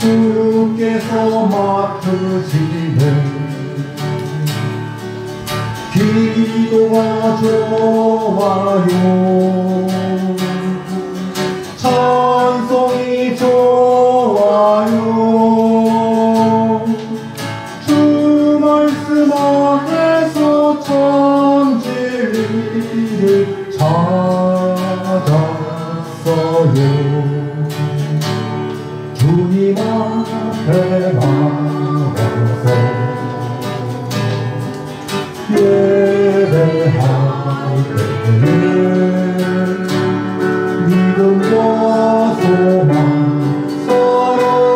주께서 맡으시네. 기도가 좋아요. 찬송이 좋아요. 주 말씀 안에서 참 진리를 찾았어요. 주님 앞에 나가서 예배할 때는 믿음과 소망 사랑이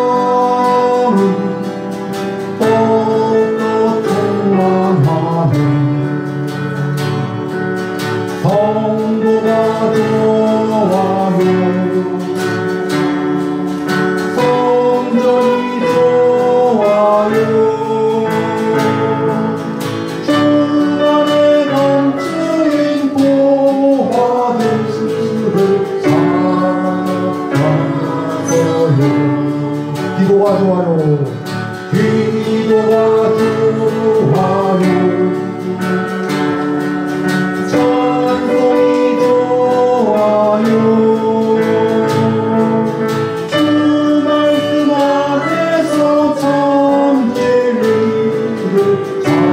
떳떳함만하는 성도가 좋아요. 성전이 좋아요. 주 안에 넘치는 보화들을 쌓았어요. 기도가 좋아요. 기도가 좋아요. 찬송이 좋아요. 주 말씀 안에서 참 진리를 찾았어요.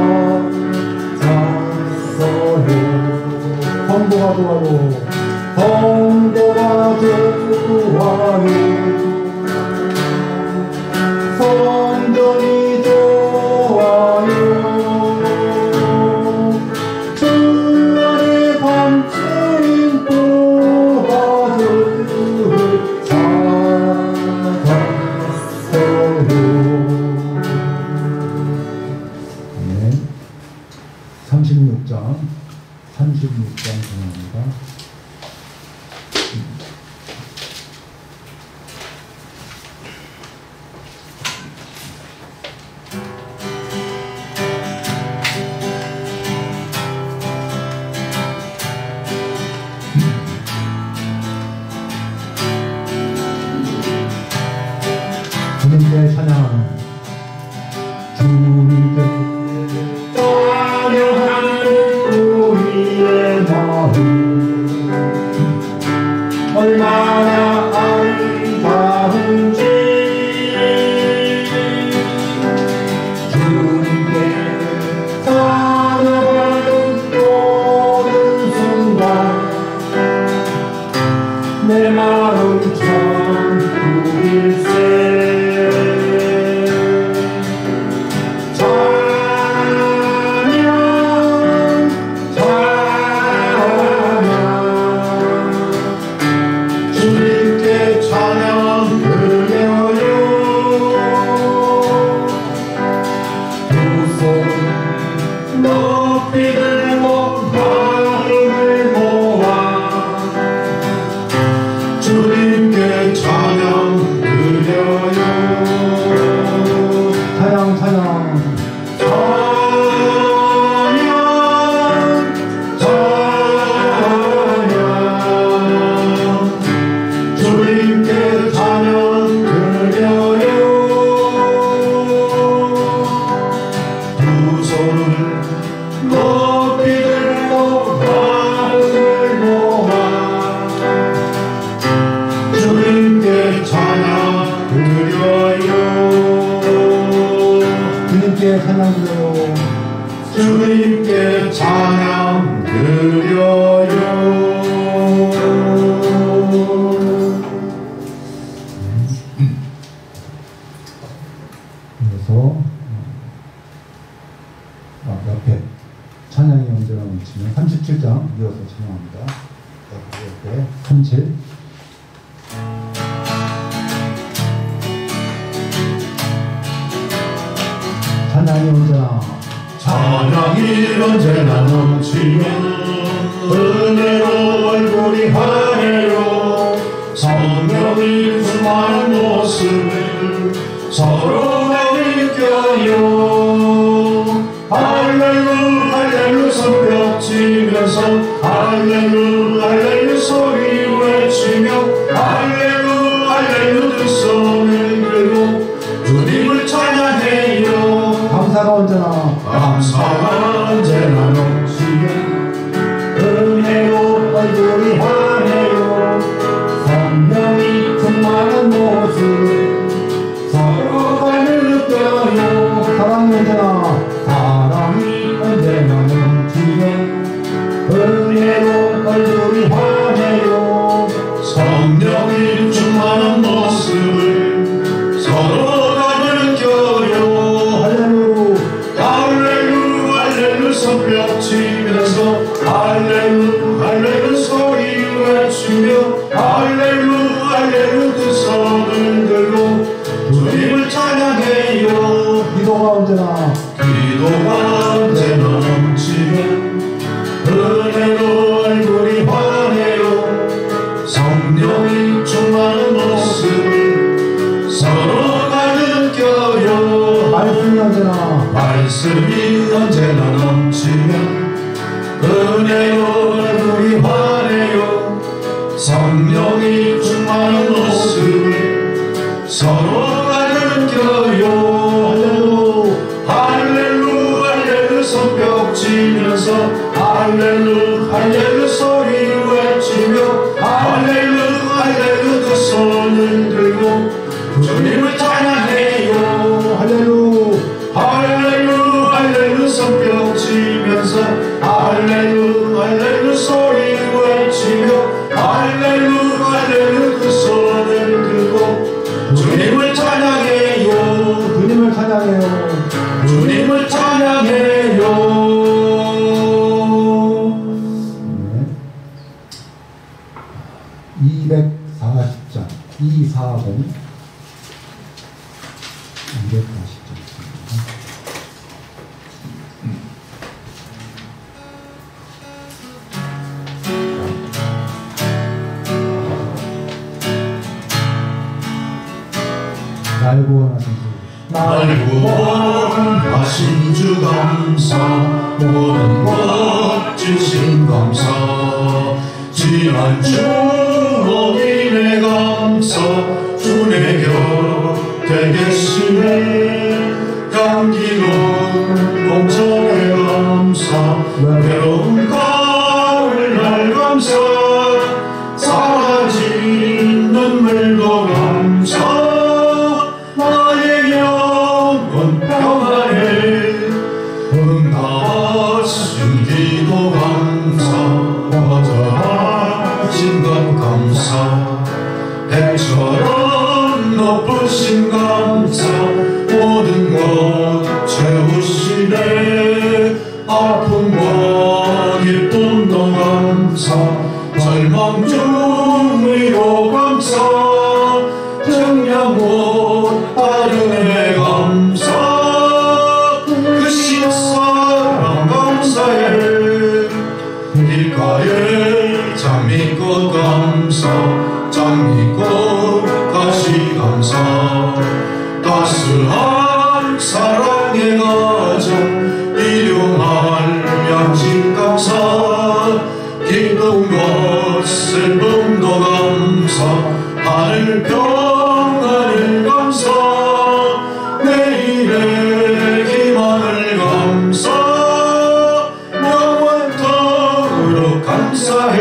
성도가 좋아요. 성도가 좋아요. 성전이 좋아요. 주 안에 감추인 보화들을 찾았어요. 네. 36장 전합니다. 주님께 찬양. 주님께 찬양하는 우리의 마음 얼마나 아름다운지. 주님께 찬양하는 모든 순간 내 마음 천국일세. 주님께 찬양 드려요. 그래서 옆에 찬양이 언제나 묻히면 37장 이어서 찬양합니다. 옆에 37. 찬양이 언제나 넘치면 은혜로 얼굴이 환해요. 성령이 충만한 모습을 서로가 느껴요. 할렐루 할렐루 손뼉 치면서 할렐루 할렐루 소리 외치며 할렐루 할렐루 두 손을 들고 언제나 넘치면 은혜로 얼굴이 환해요. 성령이 충만한 모습을 서로가 느껴요. 말씀이 언제나 넘치면 은혜로 얼굴이 환해요. 성령이 충만한 모습을 서로가 느껴요. 할렐루 할렐루 손뼉 치면서 할렐루 할렐루 소리 외치며 할렐루 할렐루 두 손을 들고 주님을 찬양해요. 할렐루 할렐루 할렐루 손뼉 치면서 할렐루 할렐루 소리 외치며 할렐루 할렐루 두 손을 들고 주님을 찬양해요. 주님을 찬양해요. 주님을 찬양해요. 네. 240장 240 240장 날 구원하신 주, 날 구원하신 주 감사, 모든 것 주신 감사, 지난 주 어린애 감사, 주내 곁에 계시네. 감기는 봄철에 감사, 외로운 가을날 감사, 사라진 눈물도 감사, 나의 영혼 평안해. 응답하신 기도 감사, 거절하신 것 감사, 해처럼 높으신 감사, 모든 것 채우시네. 아픔과 기쁨도 감사, 절망 중 위로 감사, 정량못 다른 애 감사, 그 신사랑 감사해. 길가에 장미꽃 감사, 장미꽃 가시 감사, 따스한 사랑의 가정, 일용할 양식 감사, 기쁜 것 슬픔도 감사, 하늘 평안을 감사, 내일의 희망을 감사, 영원토록 감사해.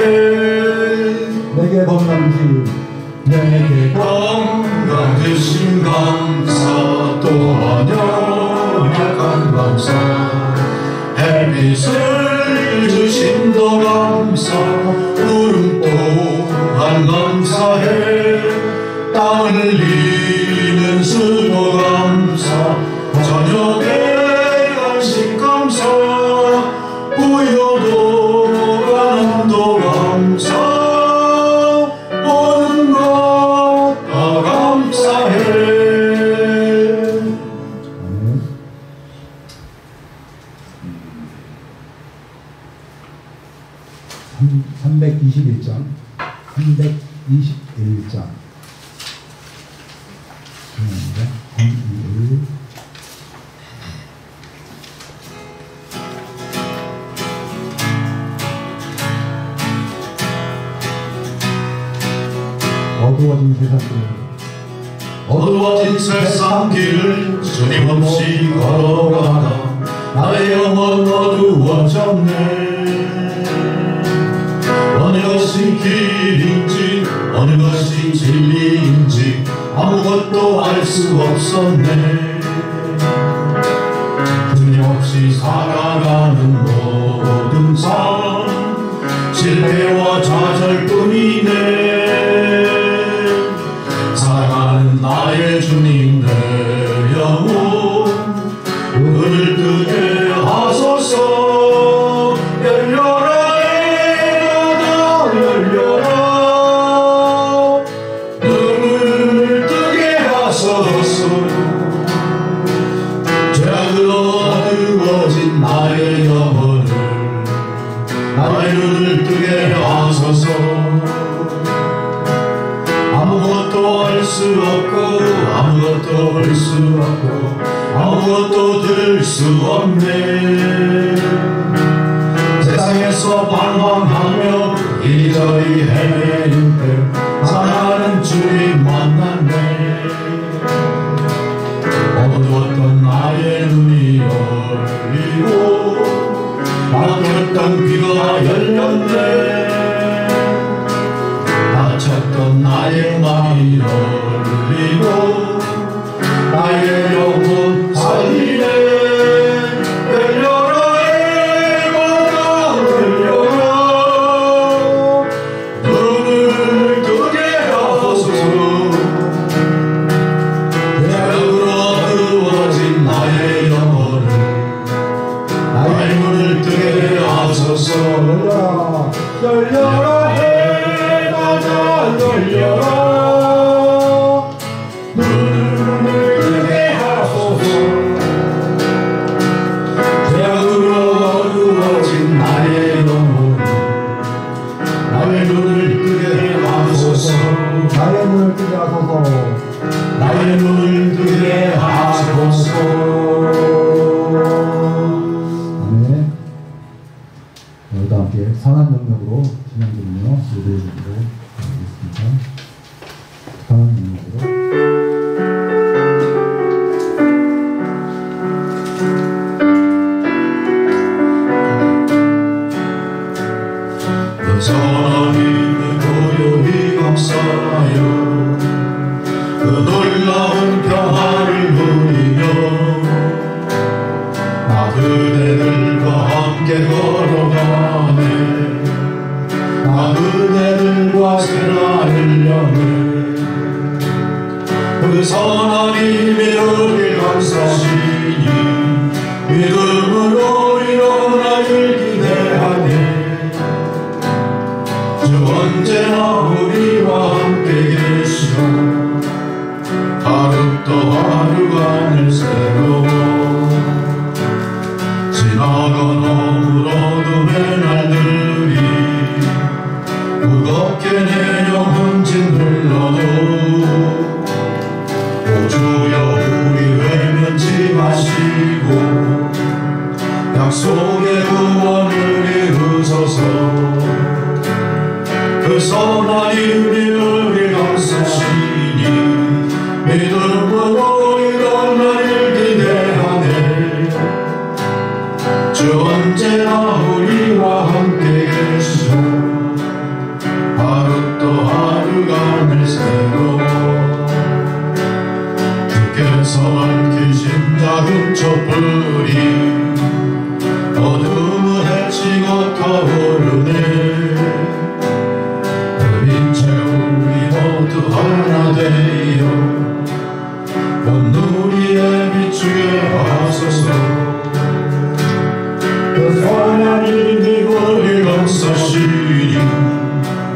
내게 건강 주신 내게 건강 주신 감사, 또한 연약한 감사, 햇빛을 주심도 감사, 구름 또한 감사해. 땅을 흘리는 수도 감사, 저녁에 간식 감사, 부여도 가난도 감사, 모든 것 다 감사해. 321장 321장 321 어두워진 세상길, 어두워진 세상길을 주님 없이 걸어가다 나의 영혼 어두워졌네. 어느 것이 길인지 어느 것이 진리인지 아무것도 알 수 없었네. 주님 없이 살아가는 모든 삶 실패와 좌절뿐이네. 사랑하는 나의 주님, 내 영혼 눈을 뜨게 하소서. 열려라 애가 열려라, 눈을 뜨게 하소서. 죄악을 아무것도 볼 수 없고 아무것도 들을 수 없네. 세상에서 방황하며 이리저리 헤매일 때 사랑하는 주님 만났네. 어두웠던 나의 눈이 열리고 막혔던 귀가 열렸네. 닫혔던 나의 마음이 열리고 나의 영혼 살리네. 열려라 해마다 열려라. 눈을 뜨게 하소서. 대학으로 어두워진 나의 영혼을 나의 눈을 뜨게 하소서. 열려라 해마다 열려라. 눈을 뜨게 하소서. 대학으로 어두워진 나의 영혼 나의 눈을 뜨게 하소서. 나의 눈을 뜨게 하소서. 나의 눈을 뜨게 하소서. 아멘. 오늘도 함께 선한 능력으로 진행되며 예배드리도록 하겠습니다. 선한 능력으로. 하나님을 고요히 감사하여 그 놀라운 평화를 누리며 나 그대들과 함께 걸어가네. 나 그대들과 새나으려네. 그 선하님이 우릴 감싸시니 믿음으로 일어나길 기대하네. 주 언제나 우리와 함께 계시고 하루 또 하루가 늘 새로워. 지나간 너무 어둠의 날들이 무겁게 내 영혼 짓눌러도 오 주여 우리 외면치 마시고 약속의 구원을 이루소서. 그 선하님이 우리 감싸시니 믿음으로 일어나길 기대하네. 주 언제나 우리와 함께 계시고 하루 또 하루가 늘 새로워. 주께서 밝히신 작은 촛불이 어둠을 헤치고 타오르네. 우리 모두 하나 되어 온누리에 비추게 하소서. 그 선하님이 우리 감싸시니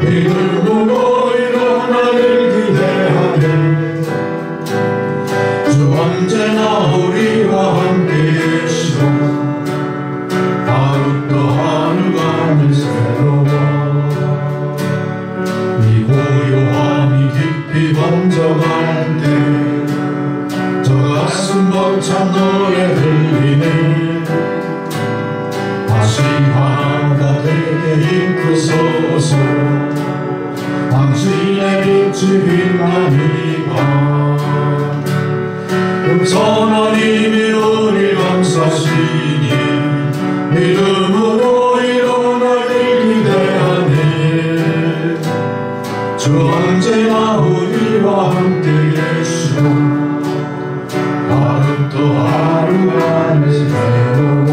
믿음으로 일어나길 기대하네. 주 언제나 우리와 함께 계시고 하루 또 하루가 늘 새로워. 고요함이 깊이 번져갈 때 저 가슴 벅찬 노래 들리네. 다시 하나가 되게 이끄소서. 당신의 빛이 빛나니까. 그 선하님이 우리 감싸시니 믿음으로 일어나길 기대하네. 주 언제나 우리와 함께 계시고 하루 또 하루가 늘 새로워.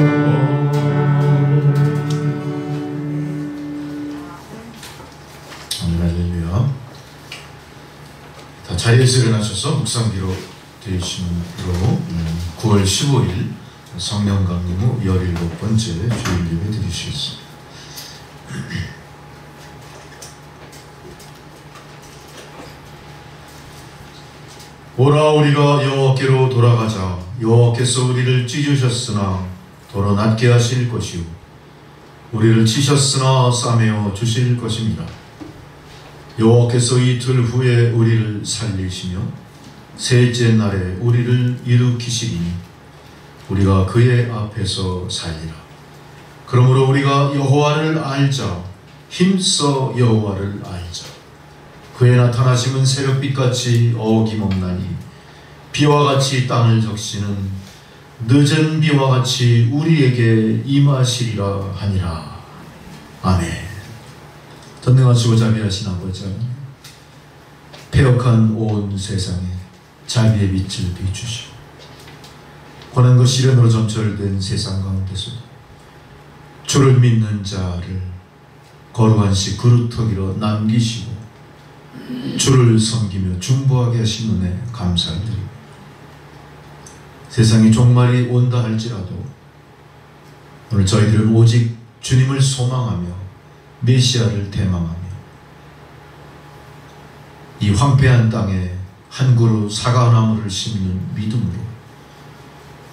할렐루야. 다 자리에서 일어나셔서 묵상기로 되시는 으로 9월 15일 성령 강림 후 17번째 주일 예배 드리시겠습니다. 오라 우리가 여호와께로 돌아가자. 여호와께서 우리를 찢으셨으나 도로 낫게 하실 것이요 우리를 치셨으나 싸매어 주실 것입니다. 여호와께서 이틀 후에 우리를 살리시며 셋째 날에 우리를 일으키시리니 우리가 그의 앞에서 살리라. 그러므로 우리가 여호와를 알자. 힘써 여호와를 알자. 그의 나타나심은 새벽빛같이 어김없나니 비와 같이 땅을 적시는 늦은 비와 같이 우리에게 임하시리라 하니라. 아멘. 전능하시고 자비하신 아버지 하나님, 패역한 온 세상에 자비의 빛을 비추시고 고난과 시련으로 점철된 세상 가운데서 주를 믿는 자를 거룩한 시 그루터기로 남기시고 주를 섬기며 중보하게 하신 은혜 감사를 드립니다. 세상이 종말이 온다 할지라도 오늘 저희들은 오직 주님을 소망하며 메시아를 대망하며 이 황폐한 땅에 한 그루 사과나무를 심는 믿음으로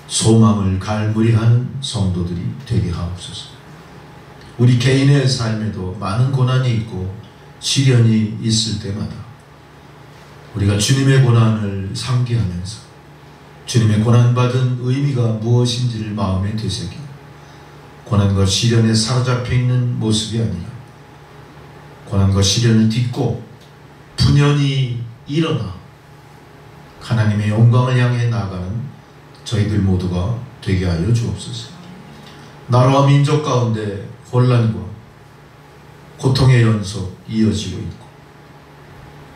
소망을 갈무리하는 성도들이 되게 하옵소서. 우리 개인의 삶에도 많은 고난이 있고 시련이 있을 때마다 우리가 주님의 고난을 상기하면서 주님의 고난받은 의미가 무엇인지를 마음에 되새기고 고난과 시련에 사로잡혀 있는 모습이 아니라 고난과 시련을 딛고 분연히 일어나 하나님의 영광을 향해 나아가는 저희들 모두가 되게 하여 주옵소서. 나라와 민족 가운데 혼란과 고통의 연속 이어지고 있고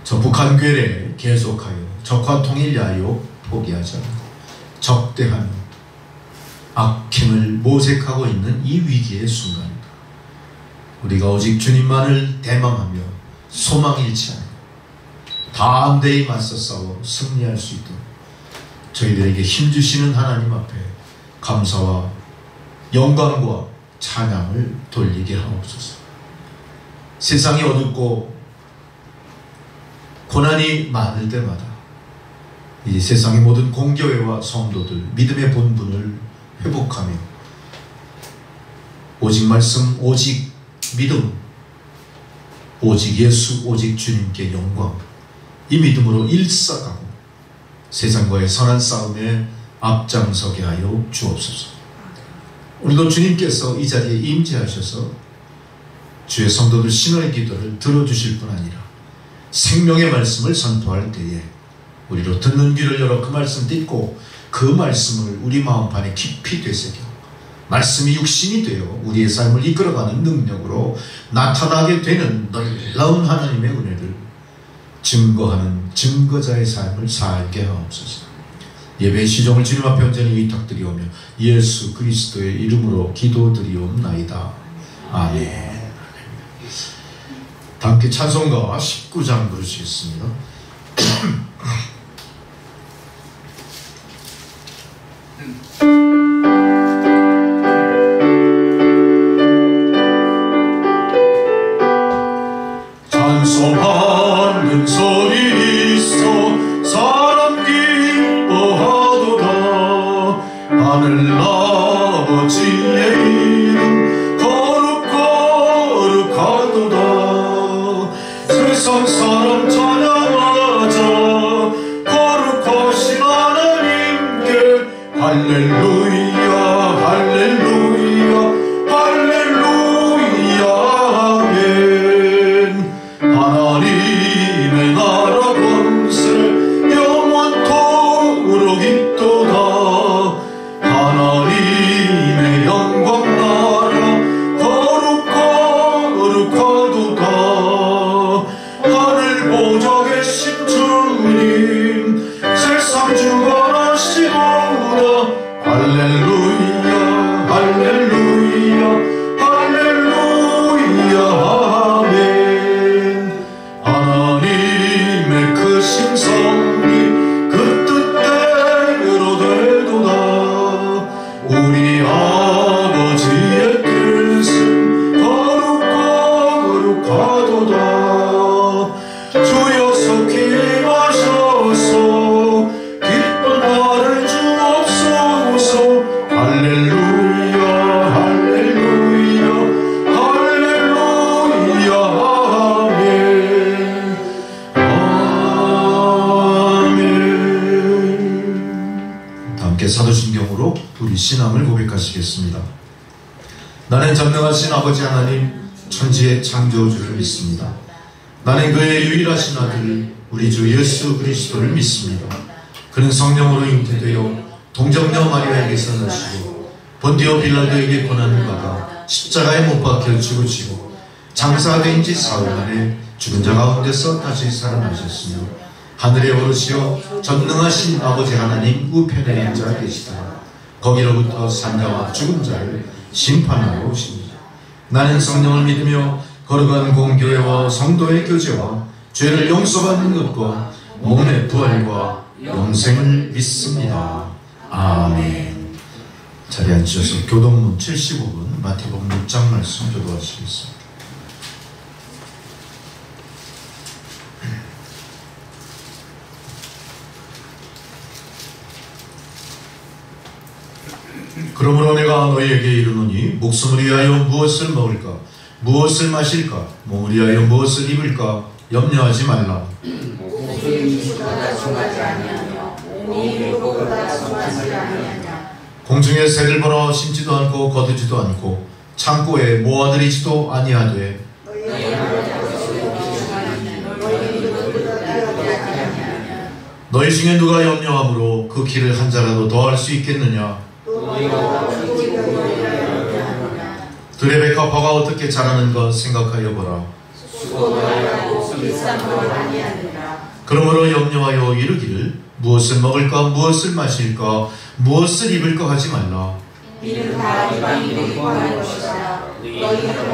저 북한 괴뢰에 계속하여 적화 통일 야유 포기하지 않고 적대한 악행을 모색하고 있는 이 위기의 순간입니다. 우리가 오직 주님만을 대망하며 소망 잃지 않고 담대히 맞서 싸워 승리할 수 있도록 저희들에게 힘주시는 하나님 앞에 감사와 영광과 찬양을 돌리게 하옵소서. 세상이 어둡고 고난이 많을 때마다 이 세상의 모든 공교회와 성도들 믿음의 본분을 회복하며 오직 말씀, 오직 믿음, 오직 예수, 오직 주님께 영광, 이 믿음으로 일싸가고 세상과의 선한 싸움에 앞장서게 하여 주옵소서. 오늘도 주님께서 이 자리에 임재하셔서 주의 성도들 신앙의 기도를 들어주실 뿐 아니라 생명의 말씀을 선포할 때에 우리로 듣는 귀를 열어 그 말씀 듣고 그 말씀을 우리 마음판에 깊이 되새겨 말씀이 육신이 되어 우리의 삶을 이끌어가는 능력으로 나타나게 되는 놀라운 하나님의 은혜를 증거하는 증거자의 삶을 살게 하옵소서. 예배의 시종을 주님 앞에 온전히 위탁드리오며 예수 그리스도의 이름으로 기도드리옵나이다. 아멘. 다 함께 찬송가 19장 부르시겠습니다. 찬송하는 소리 있어 사람 기뻐하도다. 하늘 아버지의 이름 거룩하도다. 세상 사람 찬양하자. 거룩하신 하나님께 할렐루야 할렐루야 할렐루야 아멘. 하나님의 나라 권세 영원토록 있도다. 하나님의 영광 나라 거룩하도다. 하늘 보좌 계신 주님 세상 주관하시도다. 할렐루야 함께 사도신경으로 우리 신앙을 고백하시겠습니다. 나는 전능하신 아버지 하나님 천지의 창조주를 믿습니다. 나는 그의 유일하신 아들 우리 주 예수 그리스도를 믿습니다. 그는 성령으로 잉태되어 동정녀 마리아에게서 나시고 본디오 빌라도에게 고난을 받아 십자가에 못 박혀 죽으시고 장사된 지 사흘 만에 죽은 자 가운데서 다시 살아나셨으며 하늘에 오르시어 전능하신 아버지 하나님 우편에 앉아 계시다. 거기로부터 산자와 죽은 자를 심판하러 오십니다. 나는 성령을 믿으며 거룩한 공교회와 성도의 교제와 죄를 용서받는 것과 몸의 부활과 영생을 믿습니다. 아멘. 자리에 앉으셔서 교동문 75분 마태복음 6장 말씀 교도하시겠습니다. 그러므로 내가 너희에게 이르노니 목숨을 위하여 무엇을 먹을까 무엇을 마실까 몸을 위하여 무엇을 입을까 염려하지 말라. 공중에 새를 보러 심지도 않고 거두지도 않고 창고에 모아들이지도 아니하되 너희 중에 누가 염려함으로 그 길을 한 자라도 더할 수 있겠느냐. 들의 백합화가 어떻게 자라는가 생각하여 보라. 그러므로 염려하여 이르기를 무엇을 먹을까 무엇을 마실까 무엇을 입을까 하지 말라. 이는 다 이방인이 구하는 것이라. 너희는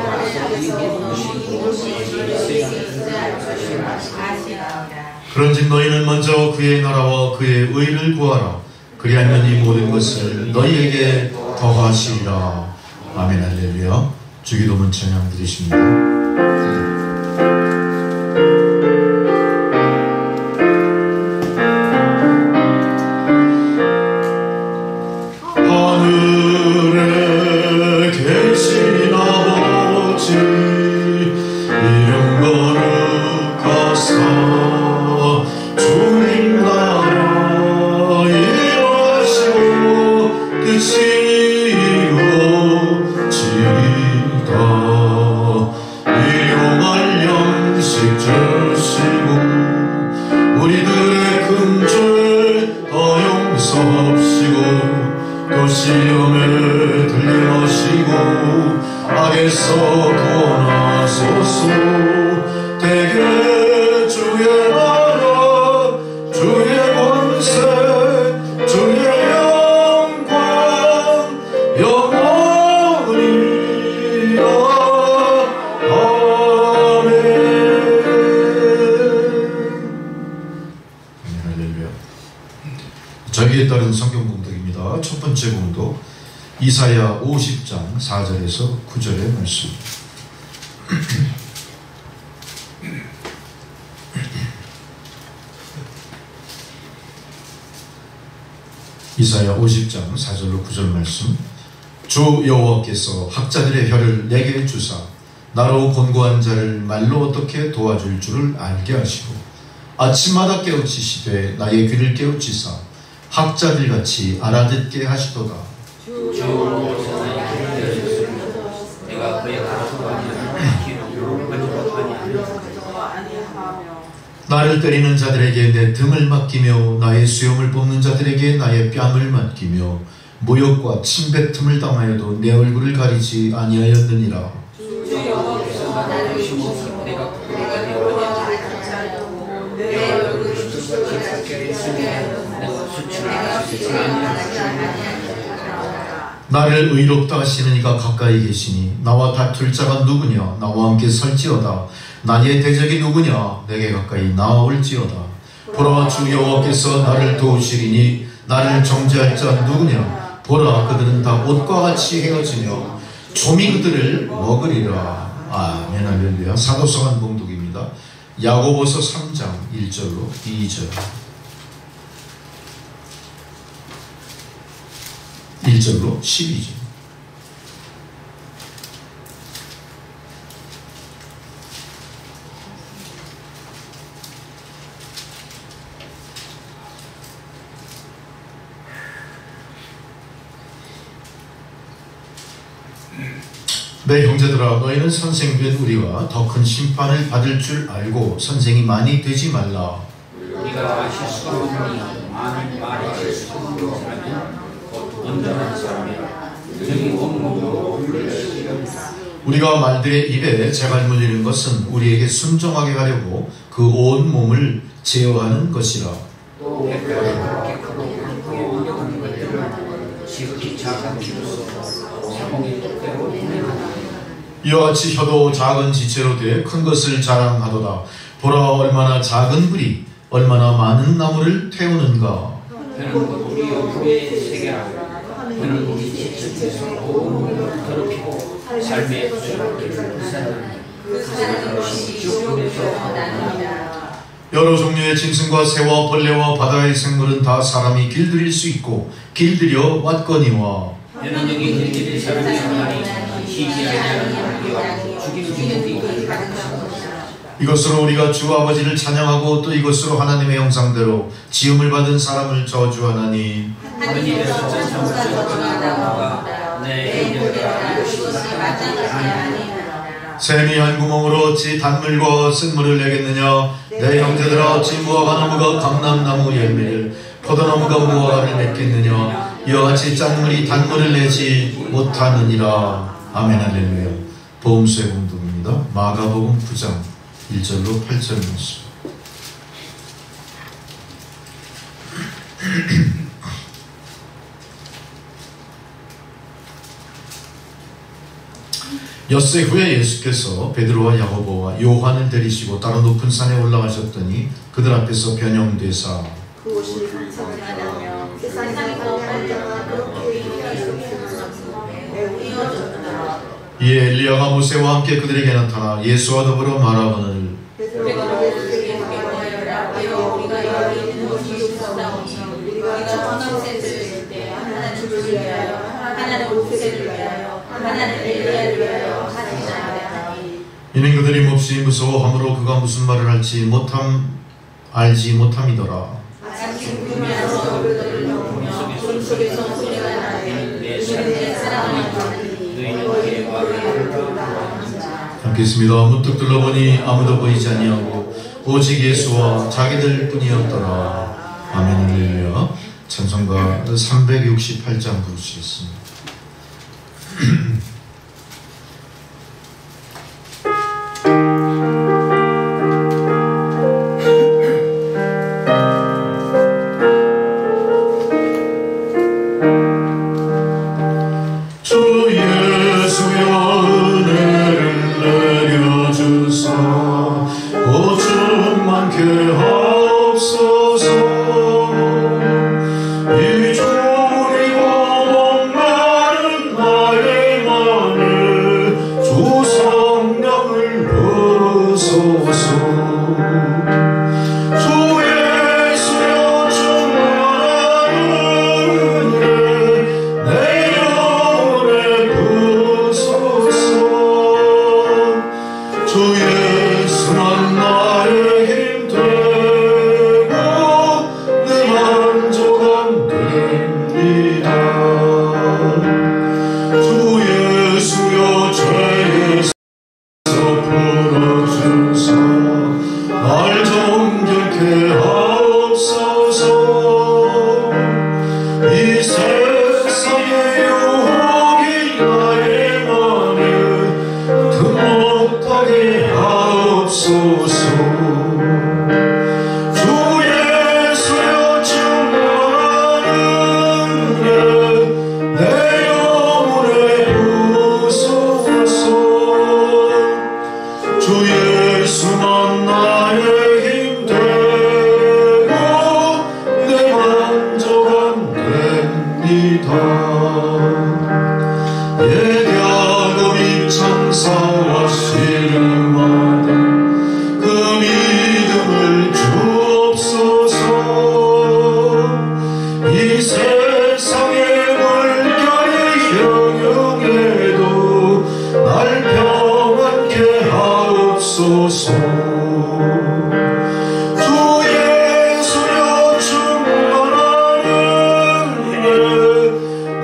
그런즉 너희는 먼저 그의 나라와 그의 의를 구하라. 그리하면 이 모든 것을 너희에게 더하시리라. 아멘. 할렐루야. 주기도문 찬양 드리십니다. 하늘에 계신 아버지 이름 거룩하사 주님 나라 임하시고 뜻이 시험에 들려하시고 악에서 구원하소서. 대개 주의 나라 주의 권세 주의 영광 영원히라. 아멘. 할렐루야. 자기에 따른 성경 공독입니다. 첫 번째 공독 이사야 50장 4절에서 9절의 말씀. 이사야 50장 4절로 9절 말씀. 주 여호와께서 학자들의 혀를 내게 주사 나로 곤고한 자를 말로 어떻게 도와줄 줄을 알게 하시고 아침마다 깨우치시되 나의 귀를 깨우치사 학자들같이 알아듣게 하시도다. 내가 그의 나를 때리는 자들에게 내 등을 맡기며 나의 수염을 뽑는 자들에게 나의 뺨을 맡기며 모욕과 침뱉음을 당하여도 내 얼굴을 가리지 아니하였느니라. 나를 의롭다 하시는 이가 가까이 계시니 나와 다툴 자가 누구냐. 나와 함께 설지어다. 나의 대적이 누구냐. 내게 가까이 나아올지어다. 보라 주 여호와께서 나를 도우시리니 나를 정죄할 자 누구냐. 보라 그들은 다 옷과 같이 헤어지며 조미 그들을 먹으리라. 아멘. 할렐루야. 사도성한 봉독입니다. 야고보서 3장 1절로 2절 1절로 12절. 내 형제들아, 너희는 선생된 우리가 더 큰 심판을 받을 줄 알고 선생이 많이 되지 말라. 우리가 실수가 없으니 많은 말이 실수로 살면 곧 온전한 사람이라. 능히 온몸으로 우리를 시키리라. 우리가 말들의 입에 재갈 물리는 것은 우리에게 순종하게 하려고 그 온 몸을 제어하는 것이라. 또 백발에 그렇게 크고 굵고 온전한 것들은 지극히 작은 지로서 사공의 뜻대로 운행하다. 이와 같이 혀도 작은 지체로 돼 큰 것을 자랑하도다. 보라, 얼마나 작은 불이 얼마나 많은 나무를 태우는가. 그는 곧 우리 얼굴의 세계라. 그는 우리 지체 중에서 온 몸을 더럽히고 삶의 수레바퀴를 불사르니 그 것이 지옥불에서 나옵니다. 여러 종류의 짐승과 새와 벌레와 바다의 생물은 다 사람이 길들일 수 있고 길들여 왔거니와. 너는 여기 길들일 사람이 없나니 희귀하냐는 우리와 죽이는 목이 같은 것이라. 이것으로 우리가 주 아버지를 찬양하고 또 이것으로 하나님의 형상대로 지음을 받은 사람을 저주하나니. 한 입에서 천사가 나와 내 형제들아 이것이 마땅하지 아니하니라. 샘이 한 구멍으로 어찌 단물과 쓴물을 내겠느냐. 내 형제들아, 어찌 무화과 나무가 감람나무 열매를 포도나무가 무화과를 맺겠느냐. 이와 같이 짠물이 단물을 내지 못하느니라. 아멘. 할렐루야. 보험수의 공동입니다. 마가복음 9장 1절로 8절 말씀. 엿새 후에 예수께서 베드로와 야고보와 요한을 데리시고 따로 높은 산에 올라가셨더니 그들 앞에서 변형되사 그곳이 강성하다며 세상이 거룩한 그렇게 매우 이어졌더라. 이에 엘리야가 모세와 함께 그들에게 나타나 예수와 더불어 말하거늘 베드로가 예수에게 말하여라. 우리가 여기 있는 곳이 있사오니 우리가 천왕 셋을 때 하나는 주를 위하여 하나는 모세를 위하여 하나는 엘리야를 위하여 하지 않았나니. 이는 그들이 몹시 무서워함으로 그가 무슨 말을 알지 못함이더라. 아침 구면서 그들을 넘으며 손속에서 소리가 나되 내 사랑하니 너희는 말을 들으라. 함께 있습니다. 문득 둘러보니 아무도 보이지 아니하고 오직 예수와 자기들 뿐이었더라. 아멘. 할렐루야. 찬송가 368장 부르시겠습니다.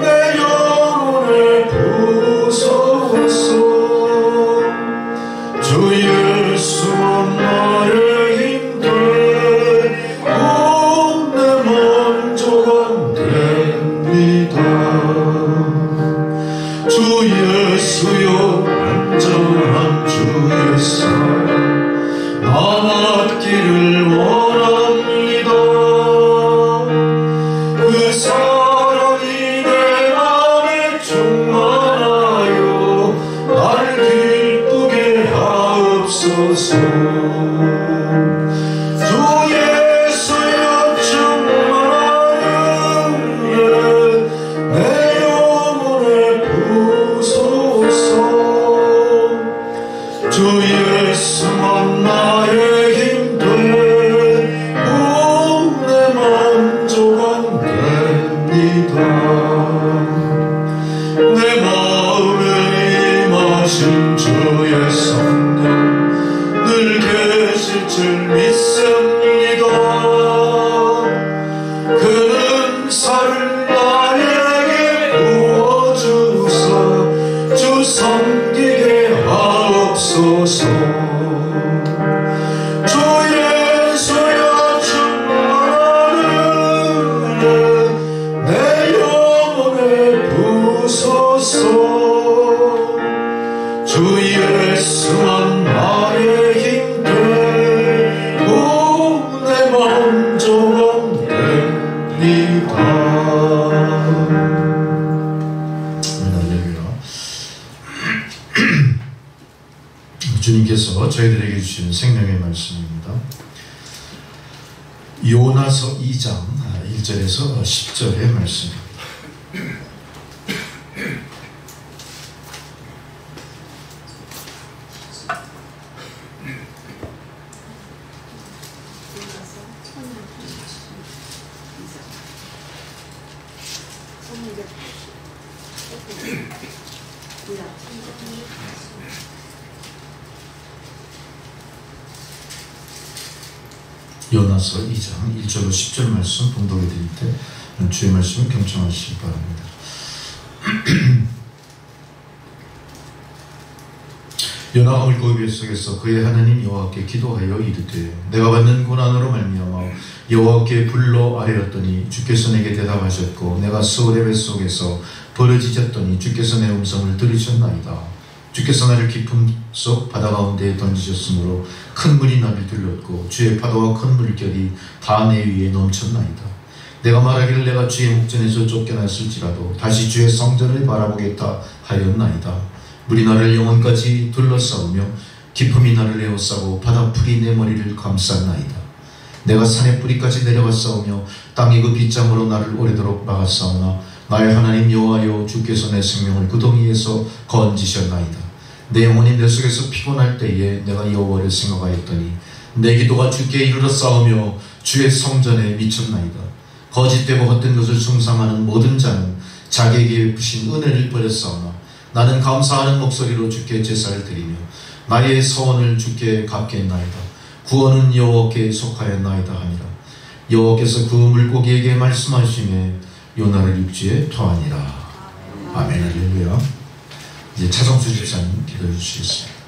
내 영혼을 부숴 사랑이 내 맘에 충만하여 날 기쁘게 하옵소서. 주 예수여 충만하여 내 영혼에 부으소서. 주 예수만 나의 힘 되고 내 만족은 됩니다. 내 마음에 임하신 주의 성령 늘 계실 줄 믿습니다. 그 은사를 나에게 부어주사 주 섬기게 하옵소서. 주 예수여 충만하여 내 영혼에 부으소서. 주 예수만 나의 힘 되고 내 만족은 됩니다. 할렐루야. 주님께서 저희들에게 주시는 생명의 말씀입니다. 요나서 2장 1절에서 10절의 말씀입니다. 요나서 2장 1절로 10절 말씀 봉독해 드릴 때 주의 말씀을 경청하시기 바랍니다. 요나가 물고기 속에서 그의 하나님 여호와께 기도하여 이르되 내가 받는 고난으로 말미암아 여호와께 불러 아뢰었더니 주께서 내게 대답하셨고 내가 스올의 뱃속에서 버려지졌더니 주께서 내 음성을 들으셨나이다. 주께서 나를 깊음 속 바다 가운데에 던지셨으므로 큰 물이 나를 들렸고 주의 파도와 큰 물결이 다 내 위에 넘쳤나이다. 내가 말하기를 내가 주의 목전에서 쫓겨났을지라도 다시 주의 성전을 바라보겠다 하였나이다. 물이 나를 영혼까지 둘러싸우며 깊음이 나를 에워싸고 바다풀이 내 머리를 감쌌나이다. 내가 산의 뿌리까지 내려갔사오며 땅의 그 빗장으로 나를 오래도록 막았사오나 나의 하나님 여호와여 주께서 내 생명을 구덩이에서 건지셨나이다. 내 영혼이 내 속에서 피곤할 때에 내가 여호와를 생각하였더니 내 기도가 주께 이르렀사오며 주의 성전에 미쳤나이다. 거짓되고 헛된 것을 숭상하는 모든 자는 자기에게 베푸신 은혜를 버렸사오나 나는 감사하는 목소리로 주께 제사를 드리며 나의 서원을 주께 갚겠나이다. 구원은 여호와께 속하였나이다 하니라. 여호와께서 그 물고기에게 말씀하시매 요나를 육지에 토하니라. 아멘. 할렐루야. 이제 차성수 집사님 기도해 주시겠습니다.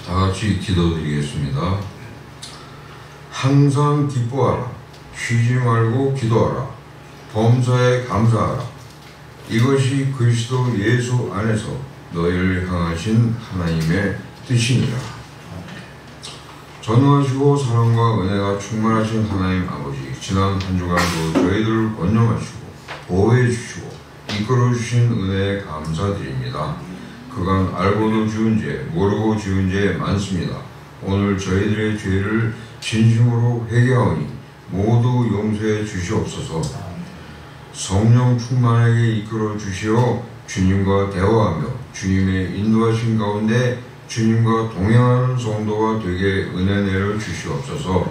다같이 기도드리겠습니다. 항상 기뻐하라. 쉬지 말고 기도하라. 범사에 감사하라. 이것이 그리스도 예수 안에서 너희를 향하신 하나님의 뜻이니라. 전능하시고 사랑과 은혜가 충만하신 하나님 아버지, 지난 한 주간도 저희들을 권념하시고 보호해 주시고 이끌어 주신 은혜에 감사드립니다. 그간 알고도 지은 죄, 모르고 지은 죄 많습니다. 오늘 저희들의 죄를 진심으로 회개하오니 모두 용서해 주시옵소서. 성령 충만하게 이끌어 주시어 주님과 대화하며 주님의 인도하신 가운데 주님과 동행하는 성도가 되게 은혜 내려 주시옵소서.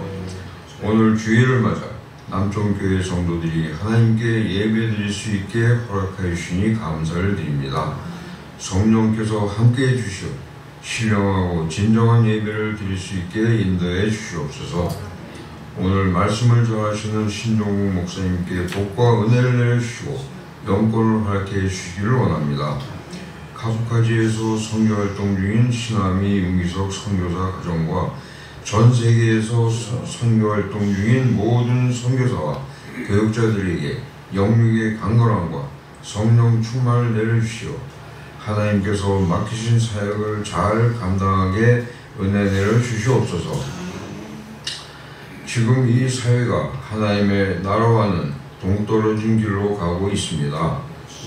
오늘 주일을 맞아 남촌교회 성도들이 하나님께 예배드릴 수 있게 허락하여 주시니 감사를 드립니다. 성령께서 함께해 주시어 신령하고 진정한 예배를 드릴 수 있게 인도해 주시옵소서. 오늘 말씀을 전하시는 신종국 목사님께 복과 은혜를 내려주시고 영권을 허락해 주시기를 원합니다. 가속화지에서 선교활동 중인 신하미 윤기석 선교사 가정과 전 세계에서 선교활동 중인 모든 선교사와 교육자들에게 영육의 강건함과 성령 충만을 내려주시어 하나님께서 맡기신 사역을 잘 감당하게 은혜 내려주시옵소서. 지금 이 사회가 하나님의 나라와는 동떨어진 길로 가고 있습니다.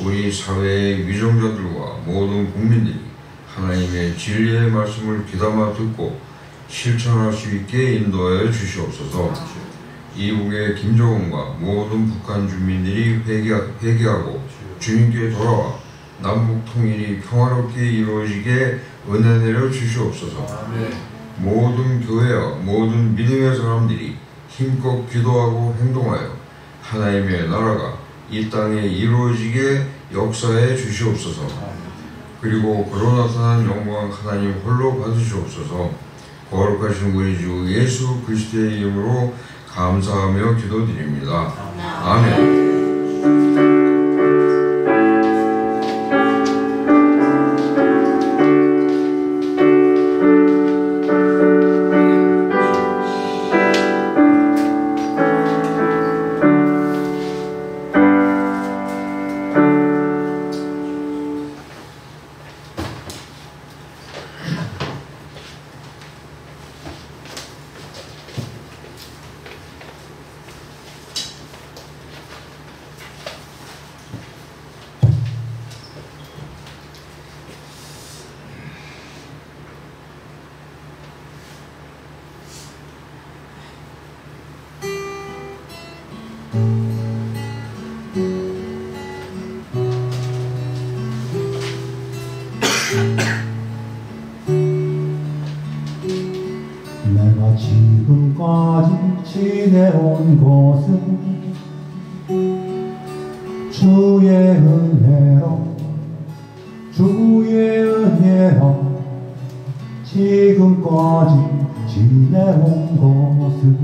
우리 사회의 위정자들과 모든 국민들이 하나님의 진리의 말씀을 귀담아 듣고 실천할 수 있게 인도하여 주시옵소서. 이북의 김정은과 모든 북한 주민들이 회개하고 주님께 돌아와 남북 통일이 평화롭게 이루어지게 은혜 내려 주시옵소서. 모든 교회와 모든 믿음의 사람들이 힘껏 기도하고 행동하여 하나님의 나라가 이 땅에 이루어지게 역사해 주시옵소서. 그리고 그로 나타난 영광 하나님 홀로 받으시옵소서. 거룩하신 우리 주 예수 그리스도의 이름으로 감사하며 기도드립니다. 아멘. 내가 지금까지 지내온 것은 주의 은혜로 주의 은혜로 지금까지 지내온 것은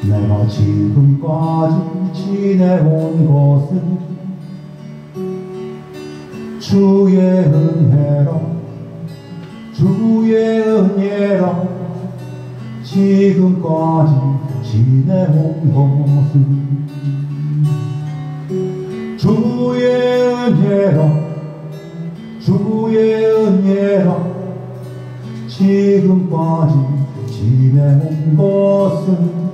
내가 지금까지 지내온 것은 주의 은혜로 주의 은혜로 지금까지 지내온 것은 주의 은혜로 주의 은혜로 지금까지 지내온 것은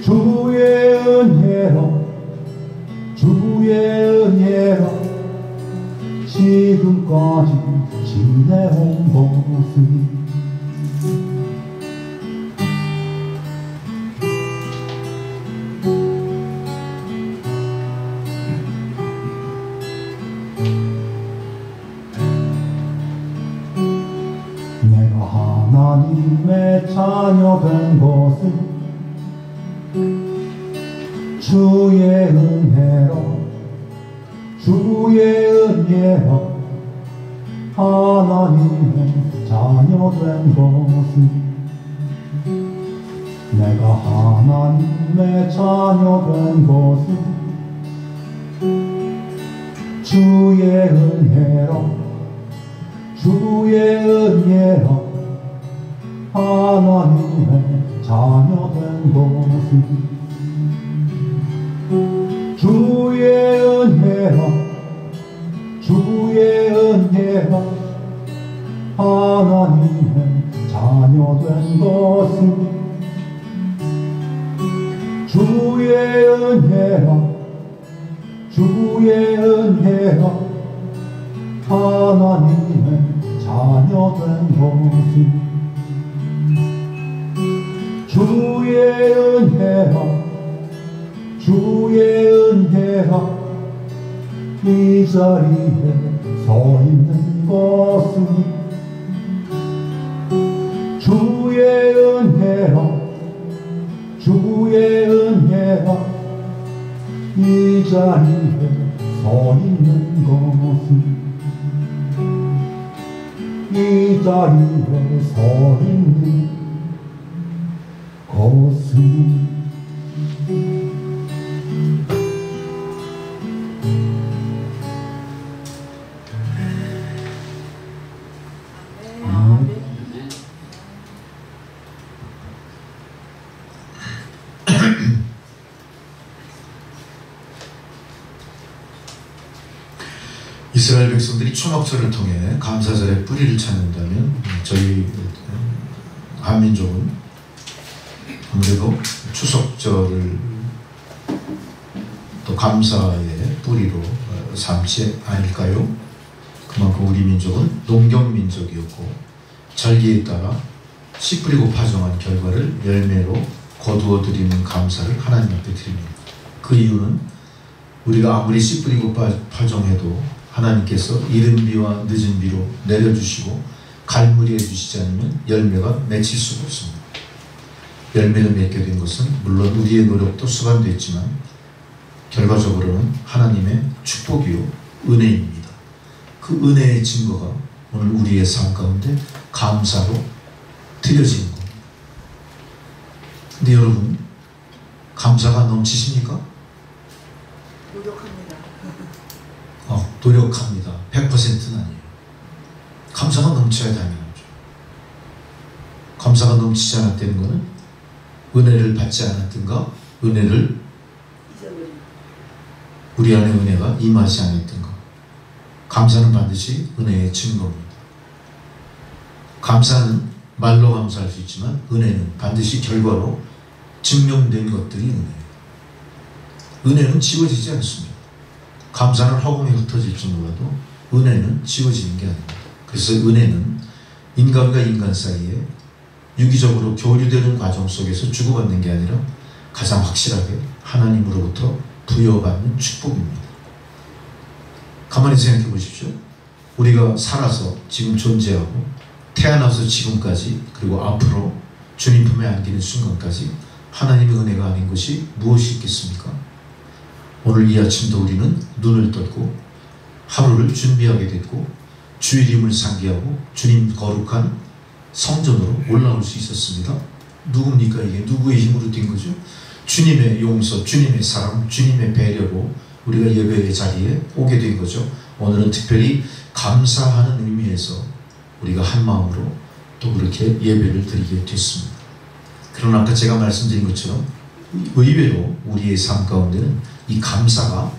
주의 은혜로 주의 은혜로 지금까지 지내온 것은 내가 하나님의 자녀 된 것은 주의 은혜로 주의 은혜로 하나님의 자녀 된 것은 내가 하나님의 자녀 된 것은 주의 은혜로 주의 은혜로 하나님의 자녀 된 것은 주의 은혜로 주의 은혜로 하나님의 자녀 된 것은 주의 은혜로 주의 은혜로 하나님의 자녀 된 것은 주의 은혜로 주의 은혜로 이 자리에 서 있는 것은 주의 은혜로 주의 은혜로 이 자리에 서 있는 것은 이 자리에 서 있는 것은 이스라엘 백성들이 초막절을 통해 감사절의 뿌리를 찾는다면 저희 한민족은 아무래도 추석절을 또 감사의 뿌리로 삼지 않을까요? 그만큼 우리 민족은 농경민족이었고 절기에 따라 씨 뿌리고 파종한 결과를 열매로 거두어 드리는 감사를 하나님 앞에 드립니다. 그 이유는 우리가 아무리 씨 뿌리고 파종해도 하나님께서 이른 비와 늦은 비로 내려주시고 갈무리 해주시지 않으면 열매가 맺힐 수가 없습니다. 열매를 맺게 된 것은 물론 우리의 노력도 수반됐지만 결과적으로는 하나님의 축복이요 은혜입니다. 그 은혜의 증거가 오늘 우리의 삶 가운데 감사로 드려지는 겁니다. 근데 여러분, 감사가 넘치십니까? 노력합니다. 노력합니다. 100%는 아니에요. 감사가 넘쳐야 당연하죠. 감사가 넘치지 않았다는 것은 은혜를 받지 않았던가, 은혜를 우리 안에 은혜가 임하지 않았던가. 감사는 반드시 은혜의 증거입니다. 감사는 말로 감사할 수 있지만 은혜는 반드시 결과로 증명된 것들이 은혜예요. 은혜는 지워지지 않습니다. 감사는 허공에 흩어질지 몰라도 은혜는 지워지는 게 아닙니다. 그래서 은혜는 인간과 인간 사이에 유기적으로 교류되는 과정 속에서 주고받는 게 아니라 가장 확실하게 하나님으로부터 부여받는 축복입니다. 가만히 생각해 보십시오. 우리가 살아서 지금 존재하고 태어나서 지금까지 그리고 앞으로 주님 품에 안기는 순간까지 하나님의 은혜가 아닌 것이 무엇이 있겠습니까? 오늘 이 아침도 우리는 눈을 떴고 하루를 준비하게 됐고 주일임을 상기하고 주님 거룩한 성전으로 올라올 수 있었습니다. 누굽니까? 이게 누구의 힘으로 된 거죠? 주님의 용서, 주님의 사랑, 주님의 배려로 우리가 예배의 자리에 오게 된 거죠. 오늘은 특별히 감사하는 의미에서 우리가 한 마음으로 또 그렇게 예배를 드리게 됐습니다. 그러나 아까 제가 말씀드린 것처럼 의외로 우리의 삶 가운데는 이 감사가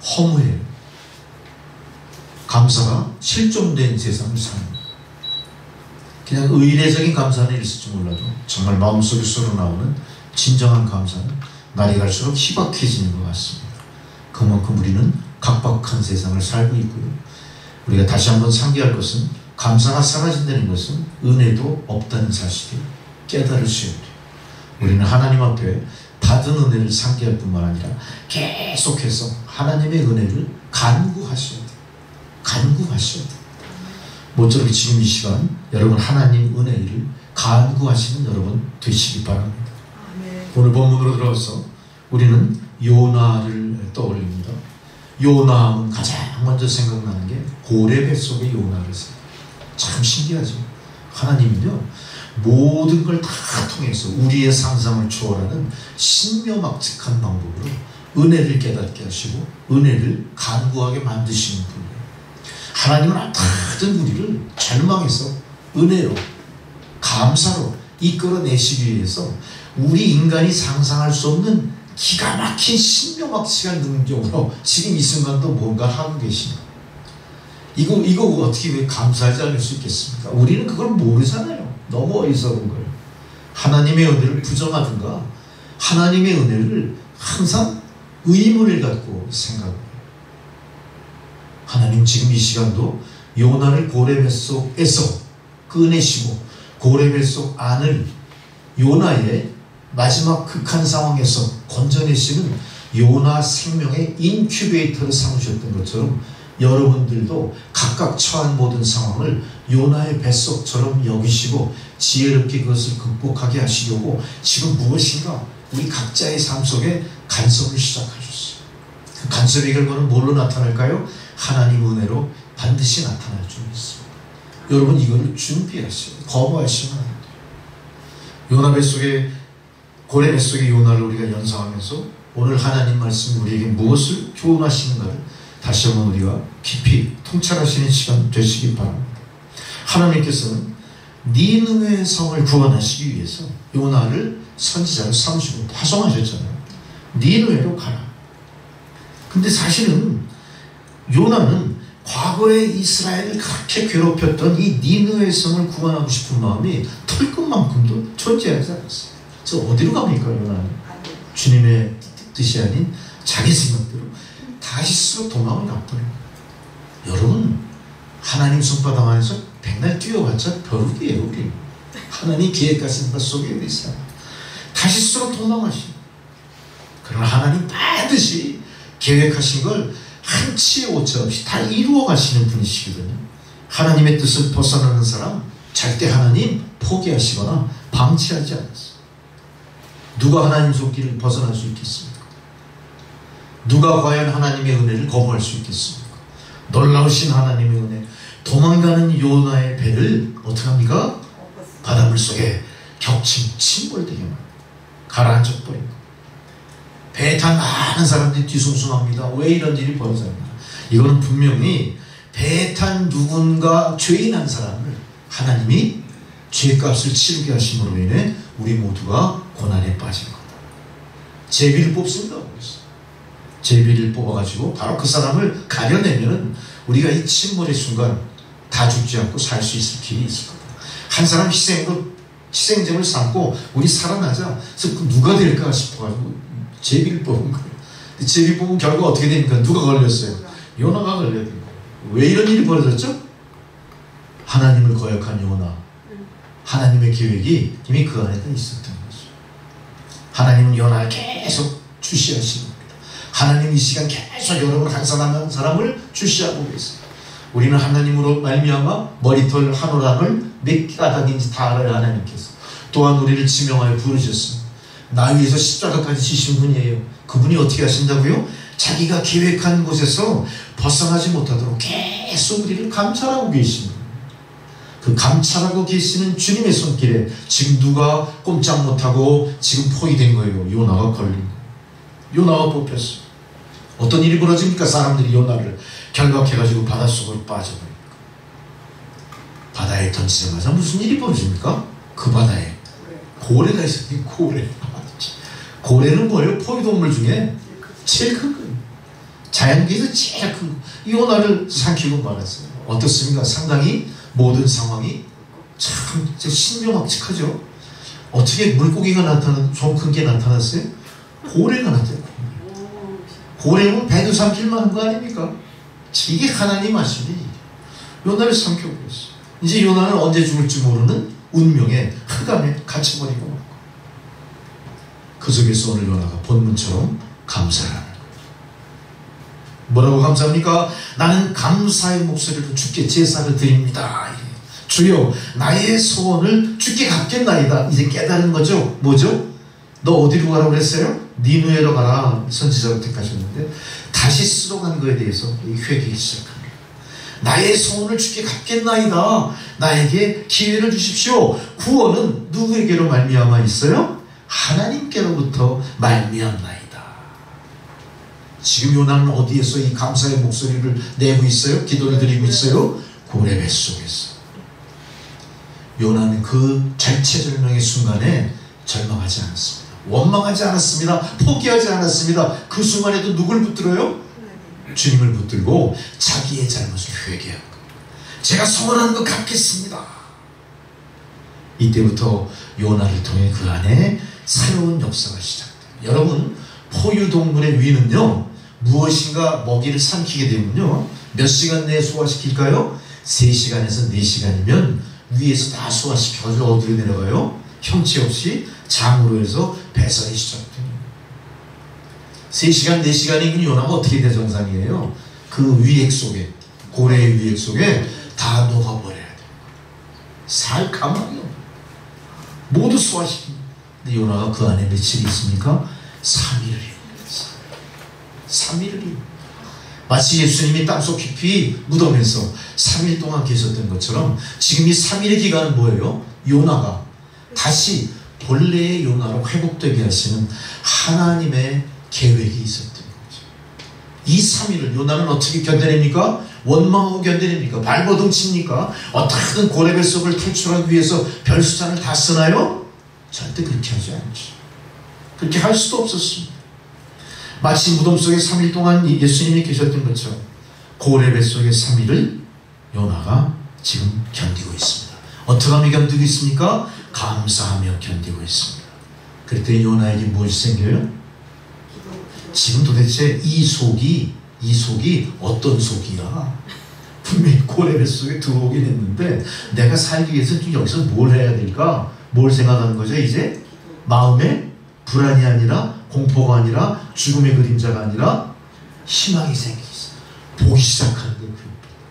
허무해요. 감사가 실종된 세상을 삽니다. 그냥 의례적인 감사는 있을지 몰라도 정말 마음속에 쏟아나오는 진정한 감사는 날이 갈수록 희박해지는 것 같습니다. 그만큼 우리는 각박한 세상을 살고 있고요. 우리가 다시 한번 상기할 것은 감사가 사라진다는 것은 은혜도 없다는 사실을 깨달으셔야 돼요. 우리는 하나님 앞에 받은 은혜를 상기할 뿐만 아니라 계속해서 하나님의 은혜를 간구하셔야 돼요. 간구하셔야 돼요. 모쪼록 지금 이 시간 여러분 하나님 은혜를 간구하시는 여러분 되시기 바랍니다. 오늘 본문으로 들어와서 우리는 요나를 떠올립니다. 요나하면 가장 먼저 생각나는 게 고래 뱃속의 요나를 생각합니다. 참 신기하죠. 하나님은요 모든 걸 다 통해서 우리의 상상을 초월하는 신묘막측한 방법으로 은혜를 깨닫게 하시고 은혜를 간구하게 만드시는 분이에요. 하나님은 모든 우리를 절망에서 은혜로 감사로 이끌어내시기 위해서 우리 인간이 상상할 수 없는 기가 막힌 신묘막측한 능력으로 지금 이 순간도 뭔가 하고 계십니다. 이거 어떻게 왜 감사하지 않을 수 있겠습니까? 우리는 그걸 모르잖아요. 너무 어리석은 걸. 하나님의 은혜를 부정하든가 하나님의 은혜를 항상 의문을 갖고 생각합니다. 하나님 지금 이 시간도 요나를 고래 뱃속에서 꺼내시고 고래 뱃속 안을 요나의 마지막 극한 상황에서 건져내시는 요나 생명의 인큐베이터를 삼으셨던 것처럼 여러분들도 각각 처한 모든 상황을 요나의 뱃속처럼 여기시고 지혜롭게 그것을 극복하게 하시려고 지금 무엇인가 우리 각자의 삶 속에 간섭을 시작하셨어요. 그 간섭의 결과는 뭘로 나타날까요? 하나님 은혜로 반드시 나타날 줄 믿습니다. 여러분 이거를 준비하셔야 돼요. 거부하시면 안 돼요. 요나 뱃속에 고래 뱃속의 요나를 우리가 연상하면서 오늘 하나님 말씀이 우리에게 무엇을 교훈하시는가를 다시 한번 우리가 깊이 통찰하시는 시간 되시기 바랍니다. 하나님께서는 니느웨 성을 구원하시기 위해서 요나를 선지자로 삼으시고 파송하셨잖아요. 니느웨로 가라. 근데 사실은 요나는 과거에 이스라엘을 그렇게 괴롭혔던 이 니느웨 성을 구원하고 싶은 마음이 털끝만큼도 존재하지 않았어요. 그래서 어디로 갑니까? 요나는 주님의 뜻이 아닌 자기 생각대로 다시스로 도망을 가버려요. 여러분, 하나님 손바닥 안에서 백날 뛰어봤자 벼룩이에요. 우리 하나님 계획하신 것 속에 우리 있어요. 다시스로 도망하시고, 그러나 하나님 반드시 계획하신 걸 한치의 오차 없이 다 이루어 가시는 분이시거든요. 하나님의 뜻을 벗어나는 사람 절대 하나님 포기하시거나 방치하지 않았어요. 누가 하나님 손길을 벗어날 수 있겠습니까? 누가 과연 하나님의 은혜를 거부할 수 있겠습니까? 놀라우신 하나님의 은혜, 도망가는 요나의 배를 어떻게 합니까? 바닷물 속에 격침 침몰되게 만듭니다. 가라앉아 버립니다. 배에 탄 많은 사람들이 뒤숭숭합니다. 왜 이런 일이 벌어졌나? 이거는 분명히 배에 탄 누군가 죄인 한 사람을 하나님이 죄값을 치르게 하심으로 인해 우리 모두가 고난에 빠진 겁니다. 제비를 뽑습니다. 제비를 뽑아가지고 바로 그 사람을 가려내면 우리가 이 침몰의 순간 다 죽지 않고 살 수 있을 길이 있을 겁니다. 한 사람 희생점을 삼고 우리 살아나자. 그래서 누가 될까 싶어가지고 제비를 뽑은 거예요. 제비 뽑으면 결국 어떻게 됩니까? 누가 걸렸어요? 요나가 걸려야 됩니다. 왜 이런 일이 벌어졌죠? 하나님을 거역한 요나. 하나님의 계획이 이미 그 안에 있었던 거죠. 하나님은 요나를 계속 주시하시는 겁니다. 하나님 이 시간 계속 여러분 한 사람 한 사람을 주시하고 계세요. 우리는 하나님으로 말미암아 머리털 한 오랑을 몇 가닥인지 다 알아요. 하나님께서 또한 우리를 지명하여 부르셨습니다. 나 위에서 십자가까지 지신 분이에요. 그분이 어떻게 하신다고요? 자기가 계획한 곳에서 벗어나지 못하도록 계속 우리를 감찰하고 계십니다. 그 감찰하고 계시는 주님의 손길에 지금 누가 꼼짝 못하고 지금 포위된 거예요. 요나가 걸린 거예요. 요나가 뽑혔어요. 어떤 일이 벌어집니까? 사람들이 요나를 결박해가지고 바닷속으로 빠져버립니다. 바다에 던지자마자 무슨 일이 벌어집니까? 그 바다에 고래가 있어요. 고래. 고래는 뭐예요? 포유동물 중에 제일 큰 거예요. 자연계에서 제일 큰 거. 요나를 삼키고 말았어요. 어떻습니까? 상당히 모든 상황이 참 신명확측하죠. 어떻게 물고기가 좀 큰 게 나타났어요? 고래가 나타났어요. 고래는 배도 삼킬만 한 거 아닙니까? 이게 하나님 하시니 요나를 삼켜버렸어요. 이제 요나는 언제 죽을지 모르는 운명의 흑암에 갇혀버리고 말고, 그 속에서 오늘 요나가 본문처럼 감사를 하는 거예요. 뭐라고 감사합니까? 나는 감사의 목소리로 주께 제사를 드립니다. 주여 나의 소원을 주께 갚겠나이다. 이제 깨달은 거죠. 뭐죠? 너 어디로 가라고 그랬어요? 니느웨로 가라. 선지자로 택하셨는데 다시스로 간 거에 대해서 회개하기 시작합니다. 나의 소원을 주께 갚겠나이다. 나에게 기회를 주십시오. 구원은 누구에게로 말미암아 있어요? 하나님께로부터 말미암나이다. 지금 요나는 어디에서 이 감사의 목소리를 내고 있어요? 기도를 드리고 있어요? 고래 뱃속에서. 요나는 그 절체절명의 순간에 절망하지 않았습니다. 원망하지 않았습니다. 포기하지 않았습니다. 그 순간에도 누굴 붙들어요? 주님을 붙들고 자기의 잘못을 회개한 겁니다. 제가 소원하는 거 갚겠습니다. 이때부터 요나를 통해 그 안에 새로운 역사가 시작돼요. 여러분, 포유동물의 위는요, 무엇인가 먹이를 삼키게 되면요, 몇 시간 내에 소화시킬까요? 3시간에서 4시간이면 위에서 다 소화시켜가지고 어디로 내려가요? 형체 없이 장으로 해서 배설이 시작됩니다. 3시간, 4시간이면 요나가 어떻게 될 정상이에요? 그 위액 속에, 고래의 위액 속에 다 녹아버려야 돼요. 살 가망이 없어요. 모두 소화시킵니다. 근데 요나가 그 안에 며칠이 있습니까? 3일을 입니다. 3일을 입니다. 마치 예수님이 땅속 깊이 무덤에서 3일 동안 계셨던 것처럼 지금 이 3일의 기간은 뭐예요? 요나가 다시 본래의 요나로 회복되게 하시는 하나님의 계획이 있었던 거죠. 이 3일을 요나는 어떻게 견뎌냅니까? 원망하고 견뎌냅니까? 발버둥 칩니까? 어떻게든 고래뱃 속을 탈출하기 위해서 별수단을 다 쓰나요? 절대 그렇게 하지 않죠. 그렇게 할 수도 없었습니다. 마치 무덤 속에 3일 동안 예수님이 계셨던 것처럼 고레 뱃속의 3일을 요나가 지금 견디고 있습니다. 어떻게 하며 견디고 있습니까? 감사하며 견디고 있습니다. 그랬더니 요나에게 무엇이 생겨요? 지금 도대체 이 속이 어떤 속이야? 분명히 고레 뱃속에 들어오긴 했는데 내가 살기 위해서 지금 여기서 뭘 해야 될까? 뭘 생각하는 거죠? 이제 마음에 불안이 아니라 공포가 아니라 죽음의 그림자가 아니라 희망이 생기기 시작. 보기 시작하는 거예요.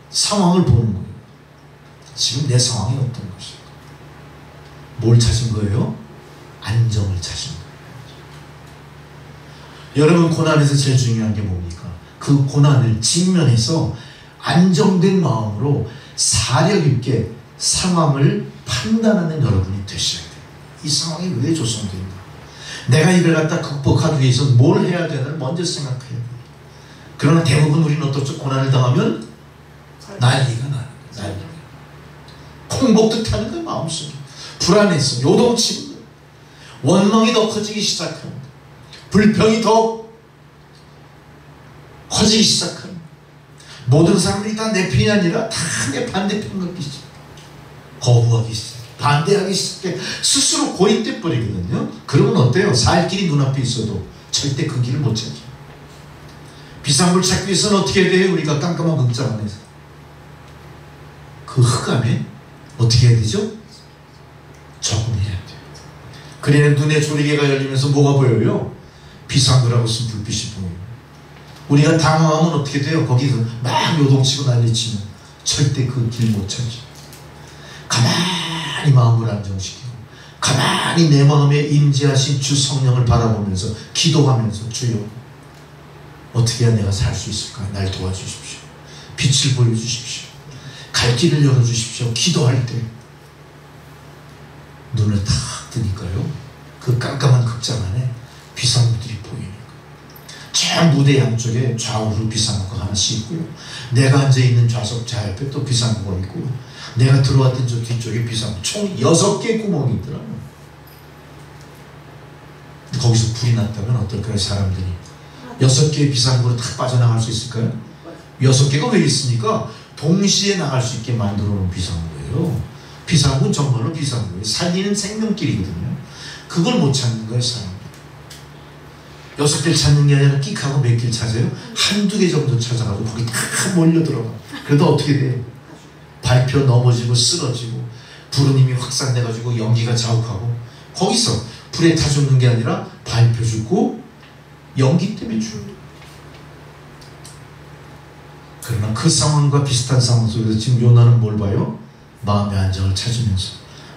상황을 보는 거예요. 지금 내 상황이 어떤 것일까? 뭘 찾은 거예요? 안정을 찾은 거예요. 여러분, 고난에서 제일 중요한 게 뭡니까? 그 고난을 직면해서 안정된 마음으로 사력 있게 상황을 판단하는 여러분이 되셔야 돼요. 이 상황이 왜 조성된다? 내가 이걸 갖다 극복하기 위해서 뭘 해야 되나를 먼저 생각해야 돼요. 그러나 대부분 우리는 어떻죠? 고난을 당하면 난리가 나요. 난리가. 콩복듯 하는 거예요. 마음속에 불안해서 요동치는 거예요. 원망이 더 커지기 시작합니다. 불평이 더 커지기 시작합니다. 모든 사람들이 다 내 편이 아니라 다 내 반대편 같기 시작해요. 거부하기 시작해요. 반대하기 시작해 스스로 고립돼 버리거든요. 그러면 어때요? 살 길이 눈앞에 있어도 절대 그 길을 못 찾죠. 비상구를 찾기 위해서는 어떻게 해야 돼요? 우리가 깜깜한 극장 안에서 그 흑암에 어떻게 해야 되죠? 적응해야 돼요. 그래야 눈에 조리개가 열리면서 뭐가 보여요? 비상구라고 쓴 불빛이 보여요. 우리가 당황하면 어떻게 돼요? 거기서 막 요동치고 난리치면 절대 그 길 못 찾죠. 가만히 마음을 안정시키고 가만히 내 마음에 임재하신 주 성령을 바라보면서 기도하면서 주여 어떻게 해야 내가 살 수 있을까? 날 도와주십시오. 빛을 보여주십시오. 갈 길을 열어주십시오. 기도할 때 눈을 탁 뜨니까요. 그 깜깜한 극장 안에 비상구들이 보이니까 저 무대 양쪽에 좌우로 비상구가 하나씩 있고요. 내가 앉아있는 좌석 좌옆에 또 비상구가 있고 내가 들어왔던 저 뒤쪽에 비상구 총 6개 구멍이 있더라고요. 거기서 불이 났다면 어떨까요? 사람들이 6개의 비상구로 탁 빠져나갈 수 있을까요? 6개가 왜 있습니까? 동시에 나갈 수 있게 만들어 놓은 비상구예요. 비상구는 정말로 비상구예요. 살리는 생명길이거든요. 그걸 못 찾는 거예요, 사람. 6개를 찾는 게 아니라 끽하고 몇 개를 찾아요? 한두 개 정도 찾아가지고 거기 다 몰려 들어가. 그래도 어떻게 돼요? 밟혀 넘어지고 쓰러지고 불은 이미 확산돼가지고 연기가 자욱하고 거기서 불에 타 죽는 게 아니라 밟혀 죽고 연기 때문에 죽는. 그러나 그 상황과 비슷한 상황 속에서 지금 요나는 뭘 봐요? 마음의 안정을 찾으면서.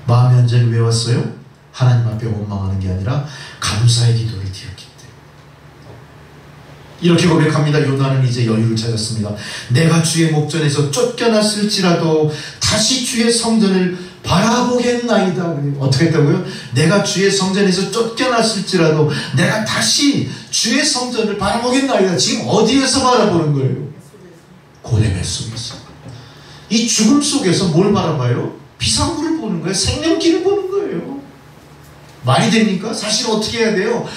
마음의 안정이 왜 왔어요? 하나님 앞에 원망하는 게 아니라 감사의 기도를 드렸기 때문에. 이렇게 고백합니다. 요나는 이제 여유를 찾았습니다. 내가 주의 목전에서 쫓겨났을지라도 다시 주의 성전을 바라보겠나이다. 어떻게 했다고요? 내가 주의 성전에서 쫓겨났을지라도 내가 다시 주의 성전을 바라보겠나이다. 지금 어디에서 바라보는 거예요? 고레벨 속에서. 이 죽음 속에서 뭘 바라봐요? 비상구를 보는 거예요. 생명길을 보는 거예요. 말이 됩니까? 사실 어떻게 해야 돼요?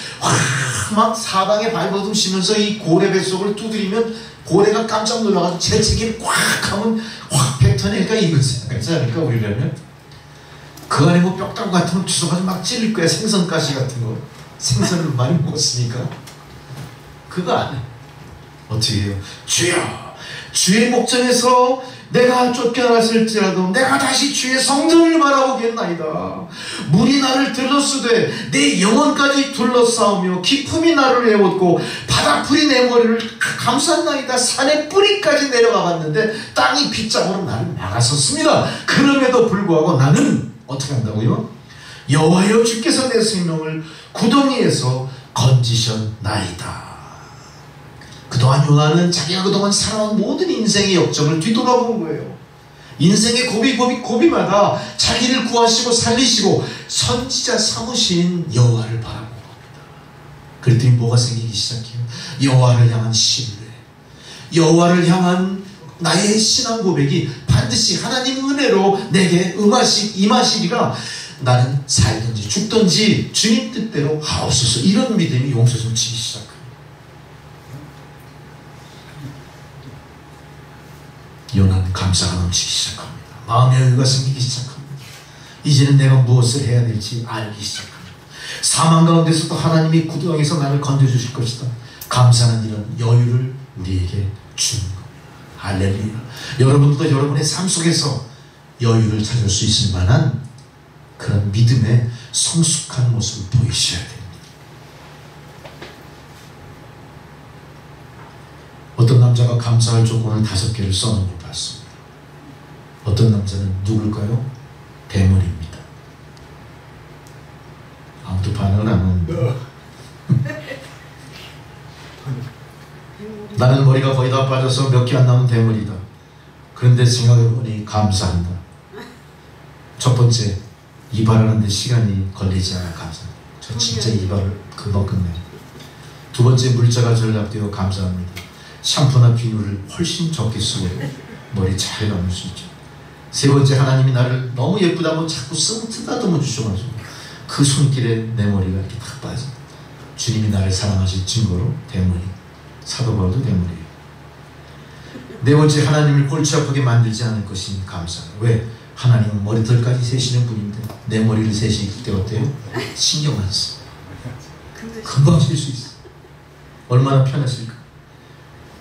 막 사방에 발버둥 치면서 이 고래 뱃속을 두드리면 고래가 깜짝 놀라가지고 재채기를 꽉 하면 확 뱉어내니까 이걸 생각하지 않을까 우리라면? 그 안에 뭐 뼈다구 같은 거 주워가지고 막 찔릴 거야. 생선가시 같은 거. 생선을 많이 먹었으니까. 그거 안 해. 어떻게 해요? 주여 주의 목전에서 내가 쫓겨났을지라도 내가 다시 주의 성전을 바라보겠나이다. 물이 나를 들렀으되 내 영혼까지 둘러싸우며 기품이 나를 애웠고 바다풀이 내 머리를 감쌌나이다. 산의 뿌리까지 내려가 봤는데 땅이 빗장으로 나를 막았었습니다. 그럼에도 불구하고 나는 어떻게 한다고요? 여호와여 주께서 내 생명을 구덩이에서 건지셨나이다. 그동안 요나는 자기가 그동안 살아온 모든 인생의 역정을 뒤돌아본 거예요. 인생의 고비마다 자기를 구하시고 살리시고 선지자 삼으신 여호와를 바라본 겁니다. 그랬더니 뭐가 생기기 시작해요? 여호와를 향한 신뢰, 여호와를 향한 나의 신앙 고백이 반드시 하나님 은혜로 내게 임하시리라. 나는 살든지 죽든지 주님 뜻대로 하옵소서. 이런 믿음이 용서를 치기 시작합니다. 요나는 감사가 넘치기 시작합니다. 마음의 여유가 생기기 시작합니다. 이제는 내가 무엇을 해야 될지 알기 시작합니다. 사망 가운데서도 하나님이 구덩이에서 나를 건져주실 것이다. 감사는 이런 여유를 우리에게 주는 겁니다. 할렐루야. 여러분도 여러분의 삶 속에서 여유를 찾을 수 있을 만한 그런 믿음의 성숙한 모습을 보이셔야 됩니다. 어떤 남자가 감사할 조건을 5개를 써놓은 걸 봤습니다. 어떤 남자는 누굴까요? 대머리입니다. 아무도 반응을 안 하는데 나는 머리가 거의 다 빠져서 몇 개 안 남은 대머리다. 그런데 생각해보니 감사한다. 첫 번째, 이발하는데 시간이 걸리지 않아 감사합니다. 저 진짜 이발을 금방 끝내요. 두 번째, 물자가 절약되어 감사합니다. 샴푸나 비누를 훨씬 적게 쓰고 머리 잘 감을 수 있죠. 세 번째, 하나님이 나를 너무 예쁘다고 자꾸 쓰다듬어 주셔가지고 그 손길에 내 머리가 이렇게 탁 빠져. 주님이 나를 사랑하실 증거로 대머리. 사도 바울도 대머리예요. 네 번째, 하나님을 골치 아프게 만들지 않을 것이 감사. 왜? 하나님은 머리털까지 세시는 분인데 내 머리를 세실 때 어때요? 신경 안 써. 금방 쉴 수 있어. 얼마나 편하실까.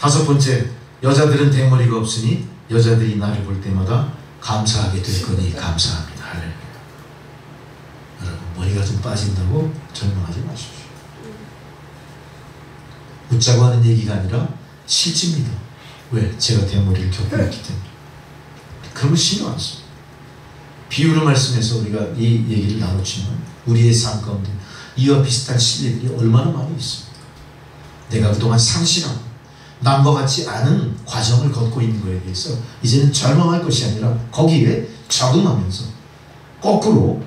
다섯 번째, 여자들은 대머리가 없으니 여자들이 나를 볼 때마다 감사하게 될 거니 감사합니다. 할렐루야. 여러분, 머리가 좀 빠진다고 절망하지 마십시오. 웃자고 하는 얘기가 아니라 실제입니다. 왜? 제가 대머리를 겪고 있기 때문에. 그런 거 신경 안 써요. 비유로 말씀해서 우리가 이 얘기를 나눴지만 우리의 삶 가운데 이와 비슷한 실례들이 얼마나 많이 있습니까? 내가 그동안 상실하고 남과 같지 않은 과정을 걷고 있는 것에 대해서 이제는 절망할 것이 아니라 거기에 적응하면서 거꾸로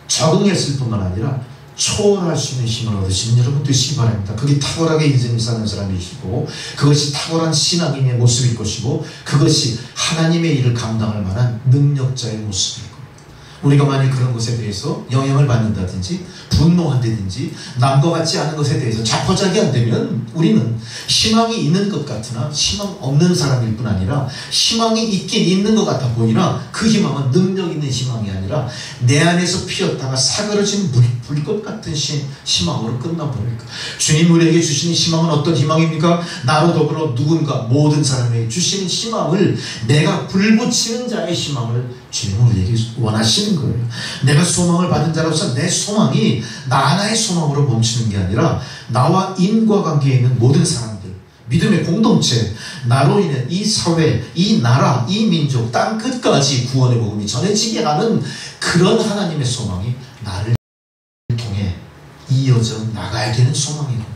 적응했을 뿐만 아니라 초월할 수 있는 힘을 얻으시는 여러분 되시기 바랍니다. 그게 탁월하게 인생을 사는 사람이시고 그것이 탁월한 신앙인의 모습일 것이고 그것이 하나님의 일을 감당할 만한 능력자의 모습일 겁니다. 우리가 만일 그런 것에 대해서 영향을 받는다든지 분노한다든지 남과 같지 않은 것에 대해서 자포자기 안 되면 우리는 희망이 있는 것 같으나 희망 없는 사람일 뿐 아니라 희망이 있긴 있는 것 같아 보이나 그 희망은 능력 있는 희망이 아니라 내 안에서 피었다가 사그러진 불꽃 같은 희망으로 끝나버릴 까 주님 우리에게 주시는 희망은 어떤 희망입니까? 나로 더불어 누군가 모든 사람에게 주시는 희망을 내가 불붙이는 자의 희망을 주님은 우리에게 원하시는 거예요. 내가 소망을 받은 자로서 내 소망이 나 하나의 소망으로 멈추는 게 아니라 나와 인과관계에 있는 모든 사람들, 믿음의 공동체, 나로 인해 이 사회, 이 나라, 이 민족, 땅 끝까지 구원의 복음이 전해지게 하는 그런 하나님의 소망이 나를 통해 이어져 나가야 되는 소망인 겁니다.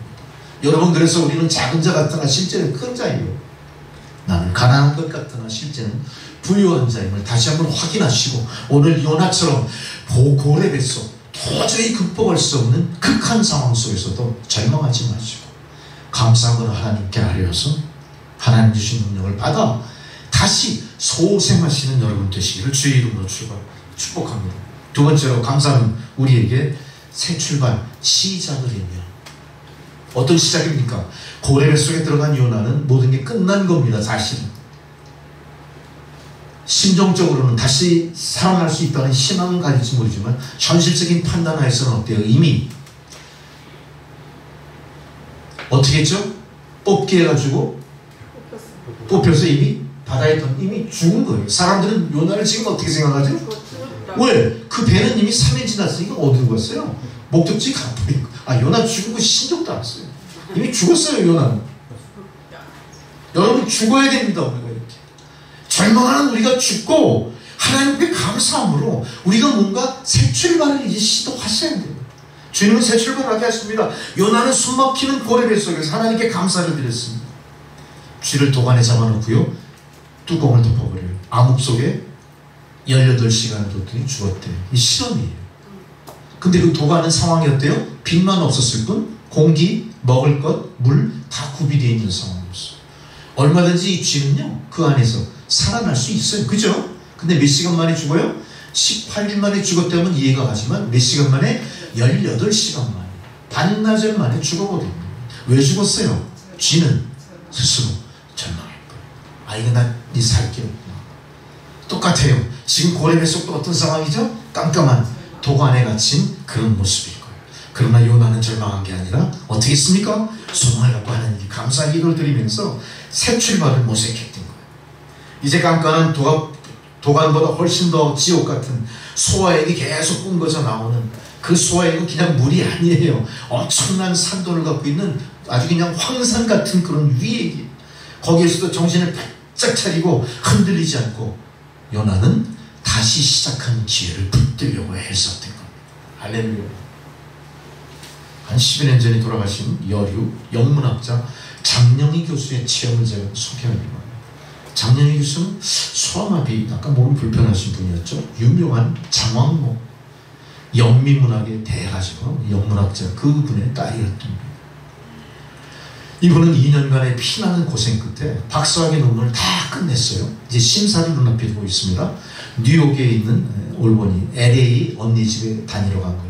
여러분, 그래서 우리는 작은 자 같으나 실제는 큰 자예요. 나는 가난한 것 같으나 실제는 부유한 자임을 다시 한번 확인하시고 오늘 요나처럼 고레벨에서 도저히 극복할 수 없는 극한 상황 속에서도 절망하지 마시고 감사하거나 하나님께 아뢰어서 하나님 주신 능력을 받아 다시 소생하시는 여러분 되시기를 주의 이름으로 축복합니다. 두 번째로 감사는 우리에게 새 출발, 시작을 의미합니다. 어떤 시작입니까? 고레벨 속에 들어간 요나는 모든 게 끝난 겁니다. 사실은 심정적으로는 다시 살아날 수 있다는 희망은 가질지 모르지만 현실적인 판단하에서는 어때요? 이미 어떻게 했죠? 뽑기 해가지고 뽑혀서 이미 바다에 이미 죽은 거예요. 사람들은 요나를 지금 어떻게 생각하죠? 왜? 그 배는 이미 3일 지났으니까 어디로 갔어요? 목적지 가버린 거. 요나 죽은 거 신경도 안 써요. 이미 죽었어요. 요나는. 여러분 죽어야 됩니다. 우리가 이렇게 절망하는 우리가 죽고 하나님께 감사함으로 우리가 뭔가 새 출발을 이제 시도하셔야 돼요. 주님은 새 출발하게 하십니다. 요나는 숨막히는 고레벨 속에서 하나님께 감사를 드렸습니다. 쥐를 도관에 잡아놓고요 뚜껑을 덮어버려요. 암흑 속에 18시간을 뒀더니 죽었대요. 이 실험이에요. 근데 그 도관은 상황이 어때요? 빛만 없었을 뿐 공기, 먹을 것, 물 다 구비되어 있는 상황이었어요. 얼마든지 이 쥐는요 그 안에서 살아날 수 있어요. 그죠? 근데 몇 시간 만에 죽어요? 18일 만에 죽었다면 이해가 가지만 몇 시간 만에? 18시간 만에 반나절 만에 죽어버립니다. 왜 죽었어요? 쥐는 스스로 절망했고요. 이거 네 살길 없구나. 똑같아요. 지금 고레벨 속도 어떤 상황이죠? 깜깜한 독 안에 갇힌 그런 모습일 거예요. 그러나 요나는 절망한 게 아니라 어떻게 했습니까? 소망을 갖고 하나님께 감사의 기도를 드리면서 새 출발을 모색했던 거예요. 이제 깜깜한 도관보다 훨씬 더 지옥 같은 소화액이 계속 뿜어져 나오는 그 소화액은 그냥 물이 아니에요. 엄청난 산도를 갖고 있는 아주 그냥 황산 같은 그런 위액이, 거기에서도 정신을 바짝 차리고 흔들리지 않고 요나는 다시 시작하는 기회를 붙들려고 애썼던 겁니다. 할렐루야. 한 11년 전에 돌아가신 여류 영문학자 장영희 교수의 체험을 제가 소개합니다. 장영희 교수는 소아마비, 약간 몸 불편하신 분이었죠. 유명한 장왕모 영미문학의 대가죠. 영문학자 그분의 딸이었던 겁니다. 이분은 2년간의 피나는 고생 끝에 박사학위 논문을 다 끝냈어요. 이제 심사를 눈앞에 두고 있습니다. 뉴욕에 있는 올보니 LA 언니 집에 다니러 간 거예요.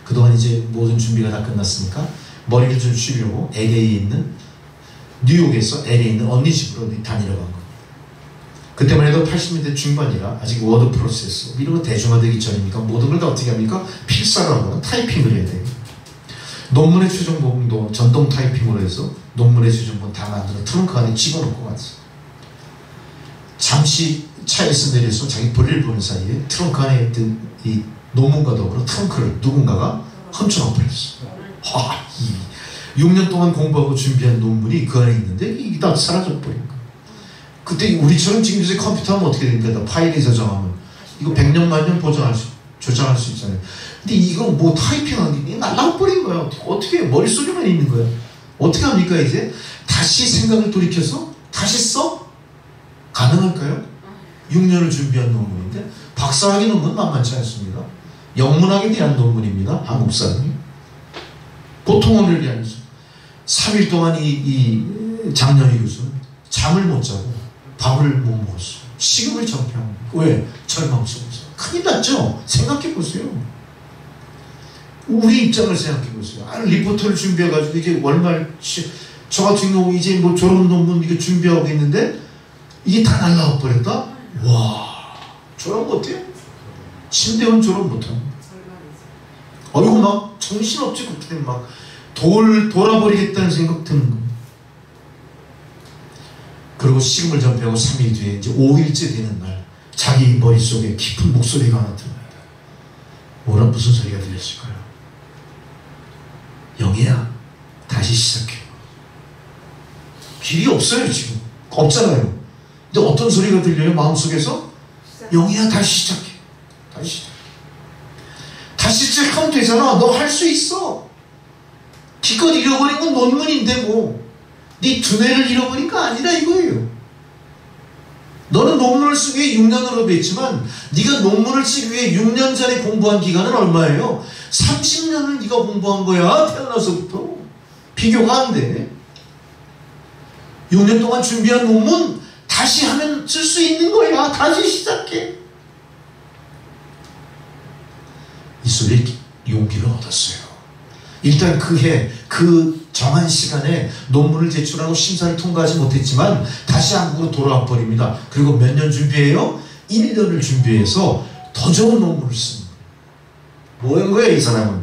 그동안 이제 모든 준비가 다 끝났으니까 머리를 좀 쉬려고 뉴욕에서 LA에 있는 언니 집으로 다니러 간 거예요. 그때만 해도 80년대 중반이라 아직 워드 프로세서 이런 거 대중화되기 전이니까 모든 걸 다 어떻게 합니까? 필사를 하거나 타이핑을 해야 돼요. 논문의 최종 부분도 전동 타이핑으로 해서 논문의 최종 부분 다 만들어 트렁크 안에 집어넣고 갔어요. 잠시 차에서 내려서 자기 볼일 보는 사이에 트렁크 안에 있던 이 논문과 더불어 트렁크를 누군가가 훔쳐가 버렸어요. 6년 동안 공부하고 준비한 논문이 그 안에 있는데 이게 다 사라져버린 거예요. 그때 우리처럼 지금 요새 컴퓨터 하면 어떻게 됩니까? 파일에 저장하면 이거 100년 만년 저장할 수 있잖아요. 근데 이거 뭐 타이핑하는 게 날라버린 거야. 어떻게 머릿속에만 있는 거야. 어떻게 합니까? 이제 다시 생각을 돌이켜서 다시 써? 가능할까요? 6년을 준비한 논문인데 박사학위 논문 만만치 않습니다. 영문학에 대한 논문입니다. 한국 사람이 보통은 게 아니죠. 3일 동안 이 장영희 교수는 잠을 못 자고 밥을 못 먹었어요. 식욕을 전폐한 거예요. 왜? 절망 속에서. 큰일 났죠? 생각해보세요. 우리 입장을 생각해보세요. 리포터를 준비해가지고 이제 월말 저 같은 경우 이제 뭐 졸업 논문 이거 준비하고 있는데 이게 다 날라와 버렸다? 와, 졸업 못해요? 신대원 졸업 못합니다. 어이구 막 정신없지 그때 막 돌아버리겠다는 생각 드는 거예요. 그리고 식음을 전폐하고 3일 뒤에 이제 5일째 되는 날 자기 머릿속에 깊은 목소리가 하나 들립니다. 뭐라 무슨 소리가 들렸을까요? 영희야 다시 시작해. 길이 없어요. 지금 없잖아요. 근데 어떤 소리가 들려요? 마음속에서 영희야 다시 시작해. 다시 시작하면 되잖아. 너 할 수 있어. 기껏 잃어버린 건 논문인데 뭐 네 두뇌를 잃어버린 거 아니라 이거예요. 너는 논문을 쓰기 위해 6년을 냈지만 네가 논문을 쓰기 위해 6년 전에 공부한 기간은 얼마예요? 30년을 네가 공부한 거야. 태어나서부터. 비교가 안 돼. 6년 동안 준비한 논문 다시 하면 쓸 수 있는 거야. 다시 시작해. 이 소리에 용기를 얻었어요. 일단 그 해, 그 정한 시간에 논문을 제출하고 심사를 통과하지 못했지만 다시 한국으로 돌아와 버립니다. 그리고 몇 년 준비해요? 1년을 준비해서 더 좋은 논문을 쓰는 거예요. 뭐한 거예요? 이 사람은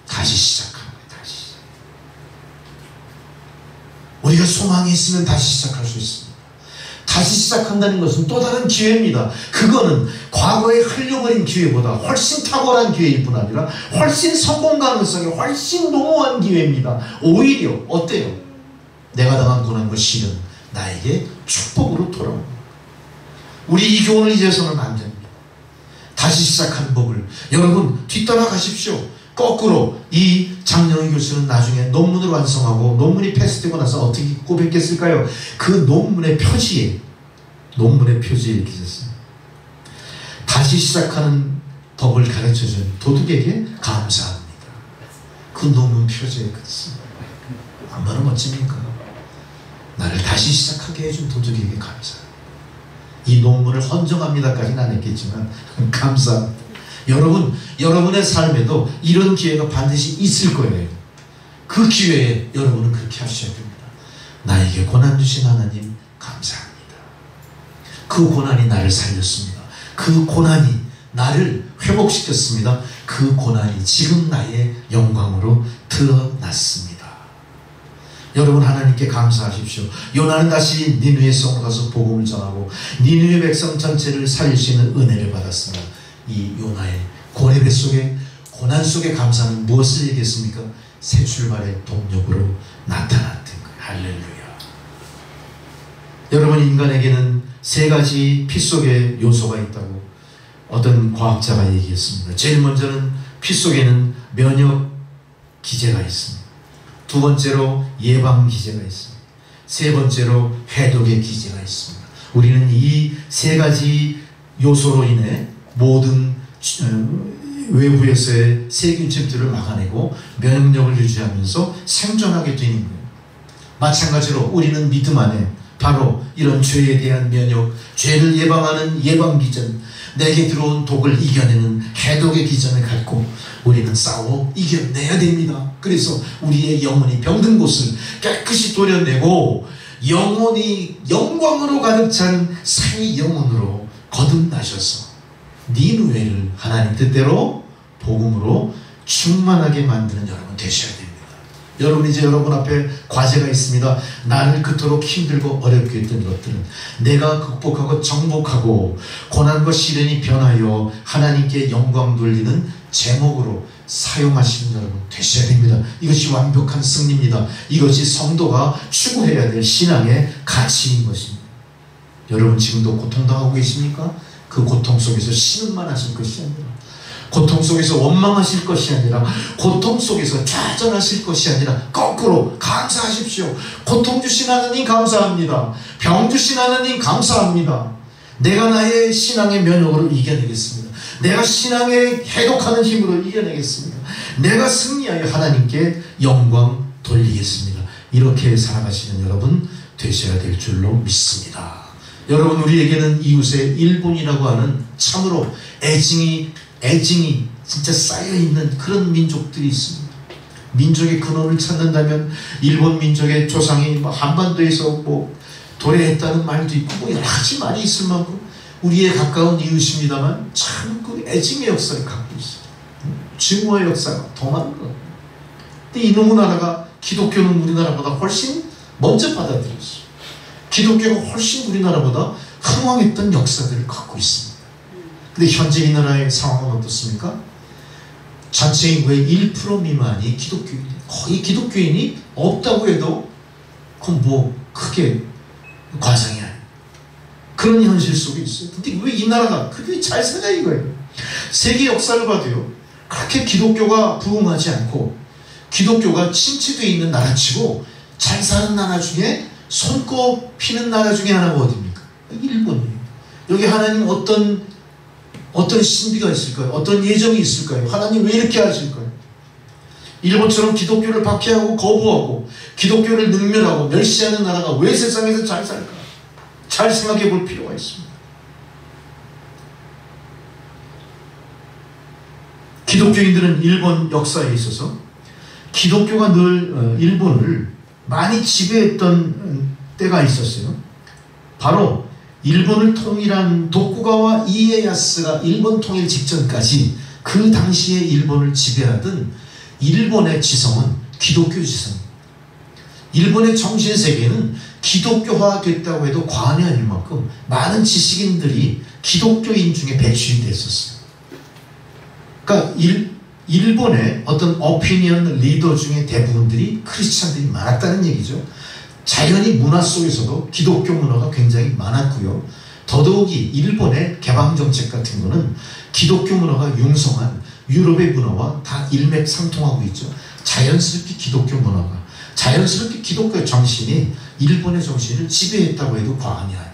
다시 시작하는 거예요. 다시 시작. 우리가 소망이 있으면 다시 시작할 수 있습니다. 다시 시작한다는 것은 또 다른 기회입니다. 그거는 과거에 흘려버린 기회보다 훨씬 탁월한 기회일 뿐 아니라 훨씬 성공 가능성이 훨씬 농후한 기회입니다. 오히려 어때요? 내가 당한 고난과 시련 나에게 축복으로 돌아옵니다. 우리 이 교훈을 이제서는 안 됩니다. 다시 시작하는 법을 여러분 뒤따라 가십시오. 거꾸로 이 장영희 교수는 나중에 논문을 완성하고 논문이 패스되고 나서 어떻게 고백했을까요? 그 논문의 표지에 이렇게 썼어요. 다시 시작하는 법을 가르쳐준 도둑에게 감사합니다. 그 논문 표지에 그랬습니다. 얼마나 멋집니까? 나를 다시 시작하게 해준 도둑에게 감사합니다. 이 논문을 헌정합니다까지는 안 했겠지만 감사합니다. 여러분, 여러분의 삶에도 이런 기회가 반드시 있을 거예요. 그 기회에 여러분은 그렇게 하셔야 됩니다. 나에게 고난 주신 하나님 감사합니다. 그 고난이 나를 살렸습니다. 그 고난이 나를 회복시켰습니다. 그 고난이 지금 나의 영광으로 드러났습니다. 여러분, 하나님께 감사하십시오. 요나는 다시 니느웨 성으로 가서 복음을 전하고 니느웨 백성 전체를 살릴 수 있는 은혜를 받았습니다. 이 요나의 고레배 속에, 고난 속에 감사는 무엇을 얘기했습니까? 새 출발의 동력으로 나타났던 거예요. 할렐루야. 여러분, 인간에게는 세 가지 피 속에 요소가 있다고 어떤 과학자가 얘기했습니다. 제일 먼저는 피 속에는 면역 기제가 있습니다. 두 번째로 예방 기제가 있습니다. 세 번째로 해독의 기제가 있습니다. 우리는 이 세 가지 요소로 인해 모든 외부에서의 세균 침투를 막아내고 면역력을 유지하면서 생존하게 되는 거예요. 마찬가지로 우리는 믿음 안에 바로 이런 죄에 대한 면역, 죄를 예방하는 예방 기전, 내게 들어온 독을 이겨내는 해독의 기전을 갖고 우리는 싸워 이겨내야 됩니다. 그래서 우리의 영혼이 병든 곳을 깨끗이 도려내고 영혼이 영광으로 가득 찬 새 영혼으로 거듭나셔서 니느웨를 하나님 뜻대로 복음으로 충만하게 만드는 여러분 되셔야 됩니다. 여러분, 이제 여러분 앞에 과제가 있습니다. 나를 그토록 힘들고 어렵게 했던 것들은 내가 극복하고 정복하고 고난과 시련이 변하여 하나님께 영광 돌리는 제목으로 사용하시는 여러분 되셔야 됩니다. 이것이 완벽한 승리입니다. 이것이 성도가 추구해야 될 신앙의 가치인 것입니다. 여러분, 지금도 고통당하고 계십니까? 그 고통 속에서 신음만 하실 것이 아니라, 고통 속에서 원망하실 것이 아니라, 고통 속에서 좌절하실 것이 아니라 거꾸로 감사하십시오. 고통 주신 하나님 감사합니다. 병 주신 하나님 감사합니다. 내가 나의 신앙의 면역으로 이겨내겠습니다. 내가 신앙의 해독하는 힘으로 이겨내겠습니다. 내가 승리하여 하나님께 영광 돌리겠습니다. 이렇게 살아가시는 여러분 되셔야 될 줄로 믿습니다. 여러분, 우리에게는 이웃의 일본이라고 하는 참으로 애증이 진짜 쌓여있는 그런 민족들이 있습니다. 민족의 근원을 찾는다면 일본 민족의 조상이 한반도에서 도래했다는 말도 있고 여러 가지 말이 있을 만큼 우리의 가까운 이웃입니다만 참 그 애증의 역사를 갖고 있어요. 증오의 역사가 더 많은 거예요. 근데 이놈의 나라가, 기독교는 우리나라보다 훨씬 먼저 받아들였어요. 기독교가 훨씬 우리나라보다 흥왕했던 역사들을 갖고 있습니다. 근데 현재 이 나라의 상황은 어떻습니까? 전체 인구의 1% 미만이 기독교인이에요. 거의 기독교인이 없다고 해도 그건 크게 과장이 아니에요. 그런 현실 속에 있어요. 근데 왜 이 나라가 그렇게 잘 사냐 이거예요. 세계 역사를 봐도요, 그렇게 기독교가 부흥하지 않고 기독교가 침체되어 있는 나라치고 잘 사는 나라 중에 손꼽히는 나라 중에 하나가 어디입니까? 일본이에요. 여기 하나님 어떤 신비가 있을까요? 어떤 예정이 있을까요? 하나님 왜 이렇게 하실까요? 일본처럼 기독교를 박해하고 거부하고 기독교를 능멸하고 멸시하는 나라가 왜 세상에서 잘 살까? 잘 생각해 볼 필요가 있습니다. 기독교인들은 일본 역사에 있어서 기독교가 늘 일본을 많이 지배했던 때가 있었어요. 바로 일본을 통일한 도쿠가와 이에야스가 일본 통일 직전까지 그 당시에 일본을 지배하던 일본의 지성은 기독교 지성입니다. 일본의 정신세계는 기독교화 됐다고 해도 과언이 아닐 만큼 많은 지식인들이 기독교인 중에 배출이 됐었어요. 그러니까 일본의 어떤 오피니언 리더 중에 대부분들이 크리스찬들이 많았다는 얘기죠. 자연히 문화 속에서도 기독교 문화가 굉장히 많았고요. 더더욱이 일본의 개방정책 같은 거는 기독교 문화가 융성한 유럽의 문화와 다 일맥상통하고 있죠. 자연스럽게 기독교 문화가, 자연스럽게 기독교의 정신이 일본의 정신을 지배했다고 해도 과언이 아니에요.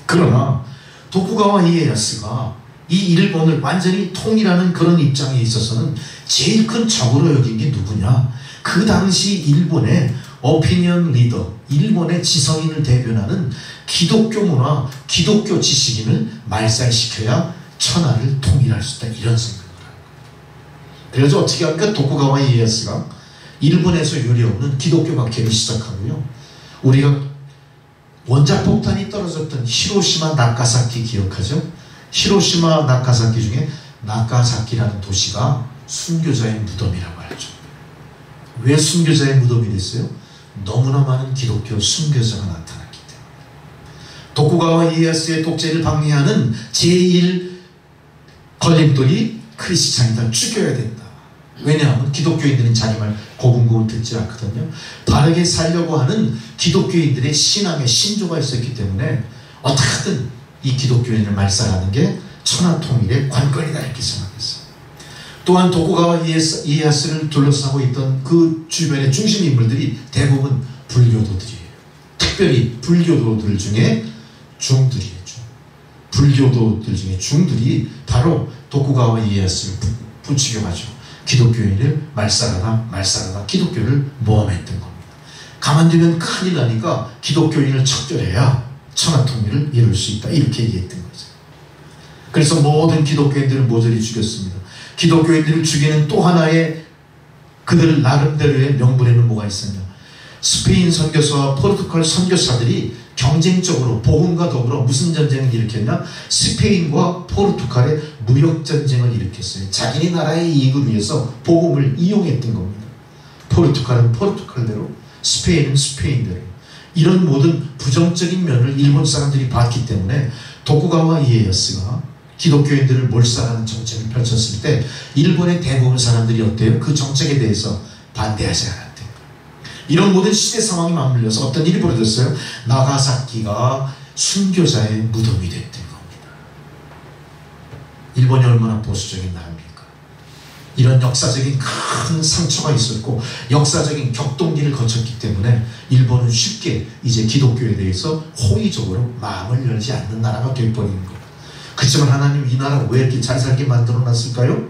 그러나 도쿠가와 이에야스가 이 일본을 완전히 통일하는 그런 입장에 있어서는 제일 큰 적으로 여긴 게 누구냐? 그 당시 일본의 오피니언 리더, 일본의 지성인을 대변하는 기독교 문화, 기독교 지식인을 말살시켜야 천하를 통일할 수 있다, 이런 생각을 하는 거예요. 그래서 어떻게 합니까? 도쿠가와 이에야스가 일본에서 유래없는 기독교 박해를 시작하고요. 우리가 원자폭탄이 떨어졌던 히로시마 나가사키 기억하죠? 히로시마 나가사키 중에 나가사키라는 도시가 순교자의 무덤이라고 알죠. 왜 순교자의 무덤이 됐어요? 너무나 많은 기독교 순교자가 나타났기 때문에. 도쿠가와 이에야스의 독재를 방해하는 제1 걸림돌이 크리스찬이다. 죽여야 된다. 왜냐하면 기독교인들은 자기 말 고분고분 듣지 않거든요. 바르게 살려고 하는 기독교인들의 신앙의 신조가 있었기 때문에 어떻게든 이 기독교인을 말살하는 게 천하통일의 관건이다 이렇게 생각했어요. 또한 도쿠가와 이에야스를 둘러싸고 있던 그 주변의 중심 인물들이 대부분 불교도들이에요. 특별히 불교도들 중에 중들이에요. 불교도들 중에 중들이 바로 도쿠가와 이에야스를 부추겨가지고 기독교인을 말살하다 기독교를 모함했던 겁니다. 가만두면 큰일 나니까 기독교인을 척결해야 천하통일을 이룰 수 있다 이렇게 얘기했던 거죠. 그래서 모든 기독교인들을 모조리 죽였습니다. 기독교인들을 죽이는 또 하나의 그들 나름대로의 명분에는 뭐가 있었냐. 스페인 선교사와 포르투갈 선교사들이 경쟁적으로 복음과 더불어 무슨 전쟁을 일으켰냐. 스페인과 포르투갈의 무역전쟁을 일으켰어요. 자기네 나라의 이익을 위해서 복음을 이용했던 겁니다. 포르투갈은 포르투갈대로, 스페인은 스페인대로. 이런 모든 부정적인 면을 일본 사람들이 봤기 때문에 도쿠가와 이에야스가 기독교인들을 몰살하는 정책을 펼쳤을 때 일본의 대부분 사람들이 어때요? 그 정책에 대해서 반대하지 않았대요. 이런 모든 시대 상황이 맞물려서 어떤 일이 벌어졌어요? 나가사키가 순교자의 무덤이 됐던 겁니다. 일본이 얼마나 보수적인 나라입니까? 이런 역사적인 큰 상처가 있었고 역사적인 격동기를 거쳤기 때문에 일본은 쉽게 이제 기독교에 대해서 호의적으로 마음을 열지 않는 나라가 되어버리는 겁니다. 그렇지만 하나님 이 나라 왜 이렇게 잘 살게 만들어 놨을까요?